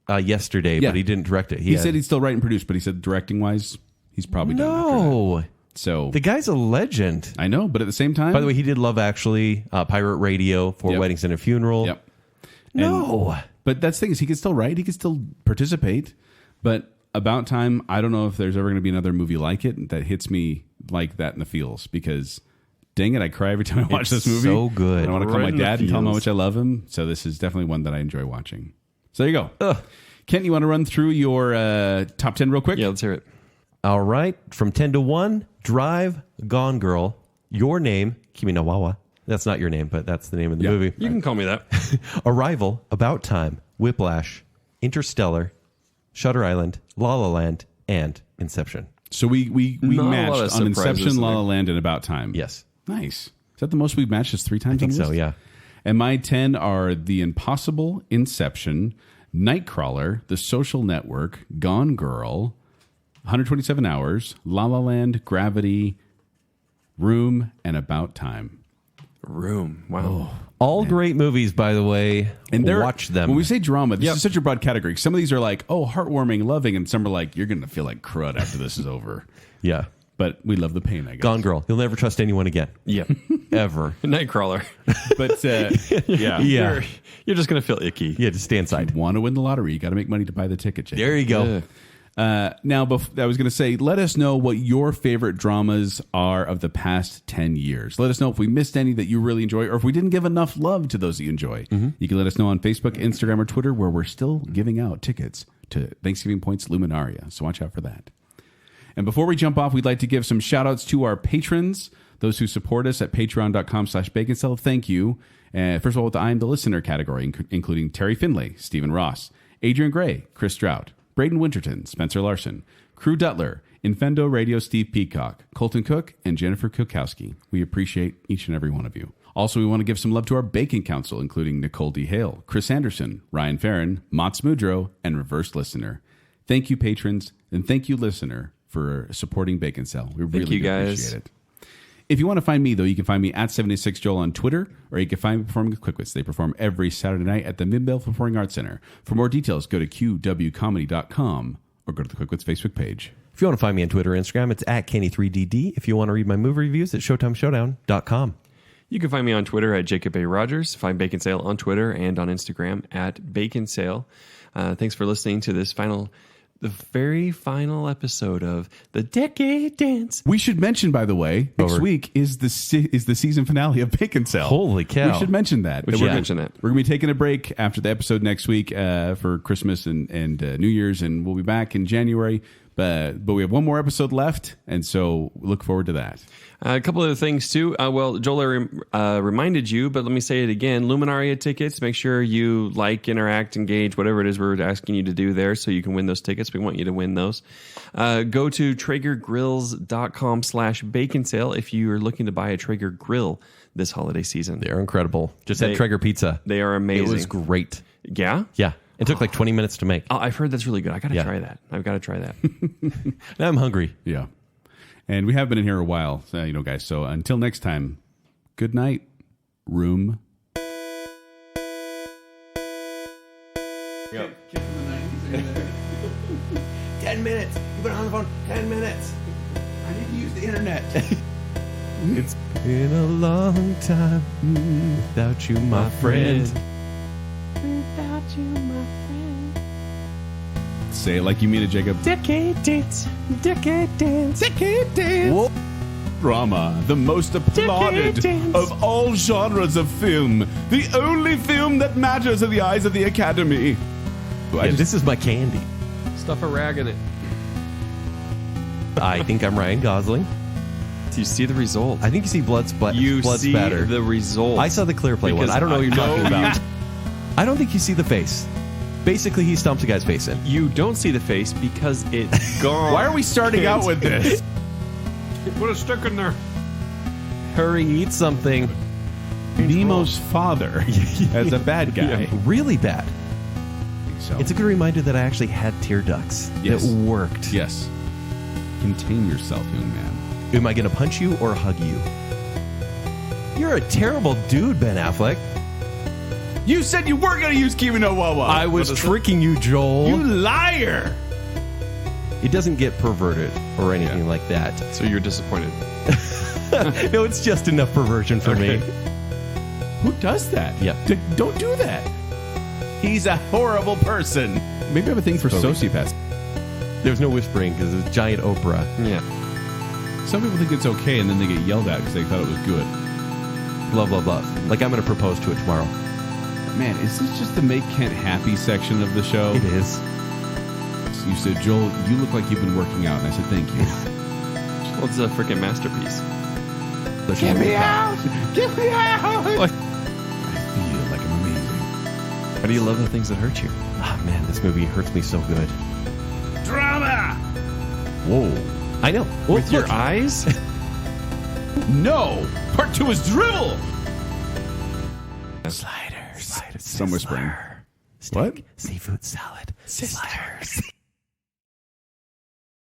yesterday, but he didn't direct it. He said he'd still write and produce, but he said directing-wise, he's probably done after that. No. So The guy's a legend. I know, but at the same time... By the way, he did Love Actually, Pirate Radio, Four Weddings and a Funeral. Yep. No. But that's the thing is he can still write. He can still participate. But About Time, I don't know if there's ever going to be another movie like it that hits me like that in the feels. Because, dang it, I cry every time I watch this movie. So good. I want to call Right my in the dad and tell him how feels. much I love him. So this is definitely one that I enjoy watching. So there you go. Ugh. Kent, you want to run through your top 10 real quick? Yeah, let's hear it. All right. From 10 to 1, Drive, Gone Girl, Your Name, Kimi no Wawa. That's not your name, but that's the name of the movie. You can call me that. Arrival, About Time, Whiplash, Interstellar, Shutter Island, La La Land, and Inception. So we Not a lot matched of on surprises Inception, La there. La Land, and About Time. Yes. Nice. Is that the most we've matched? Just 3 times? I think on the so, list? yeah. And my 10 are The Impossible, Inception, Nightcrawler, The Social Network, Gone Girl, 127 Hours, La La Land, Gravity, Room, and About Time. Room. Wow. All great movies, by the way. And watch them. When we say drama, this is such a broad category. Some of these are like, oh, heartwarming, loving, and some are like, you're going to feel like crud after this is over. Yeah. But we love the pain, I guess. Gone Girl. You'll never trust anyone again. Yeah. Ever. Nightcrawler. But yeah. Yeah. You're just going to feel icky. Yeah, just stay inside. Want to win the lottery, you got to make money to buy the ticket, Jake. There you go. Yeah. Now, I was going to say, let us know what your favorite dramas are of the past 10 years. Let us know if we missed any that you really enjoy or if we didn't give enough love to those that you enjoy. You can let us know on Facebook, Instagram, or Twitter, where we're still giving out tickets to Thanksgiving Point's Luminaria. So watch out for that. And before we jump off, we'd like to give some shout outs to our patrons, those who support us at patreon.com/Baconsale. Thank you. First of all, with the I Am the Listener category, including Terry Finlay, Stephen Ross, Adrian Gray, Chris Strout, Braden Winterton, Spencer Larson, Crew Dutler, Infendo Radio Steve Peacock, Colton Cook, and Jennifer Kukowski. We appreciate each and every one of you. Also, we want to give some love to our Bacon Council, including Nicole D. Hale, Chris Anderson, Ryan Farron, Mats Mudro, and Reverse Listener. Thank you, patrons, and thank you, listener, for supporting Baconsale. We really you, guys. appreciate it. If you want to find me, though, you can find me at 76Joel on Twitter, or you can find me performing with Quickwits. They perform every Saturday night at the Midvale Performing Arts Center. For more details, go to qwcomedy.com or go to the Quickwits Facebook page. If you want to find me on Twitter or Instagram, it's at Kenny3DD. If you want to read my movie reviews, it's ShowtimeShowdown.com. You can find me on Twitter at Jacob A. Rogers. Find Bacon Sale on Twitter and on Instagram at Bacon Sale. Thanks for listening to the very final episode of The Decade Dance. We should mention, by the way, next week is the season finale of Baconsale. Holy cow. We should mention that. We should mention that. We're going to be taking a break after the episode next week for Christmas and New Year's, and we'll be back in January. But we have one more episode left, and so look forward to that. A couple other things, too. Well, Joel reminded you, but let me say it again. Luminaria tickets, make sure you like, interact, engage, whatever it is we're asking you to do there so you can win those tickets. We want you to win those. Go to TraegerGrills.com/Baconsale if you're looking to buy a Traeger grill this holiday season. They're incredible. Just had Traeger pizza. They are amazing. It was great. Yeah? Yeah. It took like 20 minutes to make. Oh, I've heard that's really good. I've got to try that. Now I'm hungry. Yeah. And we have been in here a while, guys. So until next time, good night, room. Go. 10 minutes. You've been on the phone 10 minutes. I need to use the internet. It's been a long time without you, my friend. Without you, my friend. Say it like you mean it, Jacob. Decade dance. Decade dance. Decade dance. Whoa. Drama, the most applauded of all genres of film. The only film that matters in the eyes of the Academy. This is my candy. Stuff a rag in it. I think I'm Ryan Gosling. You see the result. I think you see blood You see spatter. the result. I saw the clear play one. Because I don't know what you're talking I know about. I don't think you see the face. Basically, he stomps a guy's face in. You don't see the face because it's gone. Why are we starting out with this? Put a stick in there. Hurry, eat something. Nemo's father as a bad guy. Yeah, really bad. So. It's a good reminder that I actually had tear ducts. Yes. It worked. Yes. Contain yourself, young man. Am I going to punch you or hug you? You're a terrible dude, Ben Affleck. You said you weren't going to use Kimi no Wawa. I was tricking you, Joel. You liar. It doesn't get perverted or anything like that. So you're disappointed. No, it's just enough perversion for me. Who does that? Yep. Don't do that. He's a horrible person. Maybe I have a thing for sociopaths. There's no whispering because it's giant Oprah. Yeah. Some people think it's okay and then they get yelled at because they thought it was good. Love, love, love. Like I'm going to propose to it tomorrow. Man, is this just the make Kent happy section of the show? It is. You said, Joel, you look like you've been working out. And I said, thank you. Well, it's a freaking masterpiece. Get me out! Get me out! What? I feel like I'm amazing. How do you love the things that hurt you? Oh, man, this movie hurts me so good. Drama! Whoa. I know. Well, With your eyes? No! Part 2 is dribble! Sliders. Some whispering. Steak, What? Seafood salad. Sliders.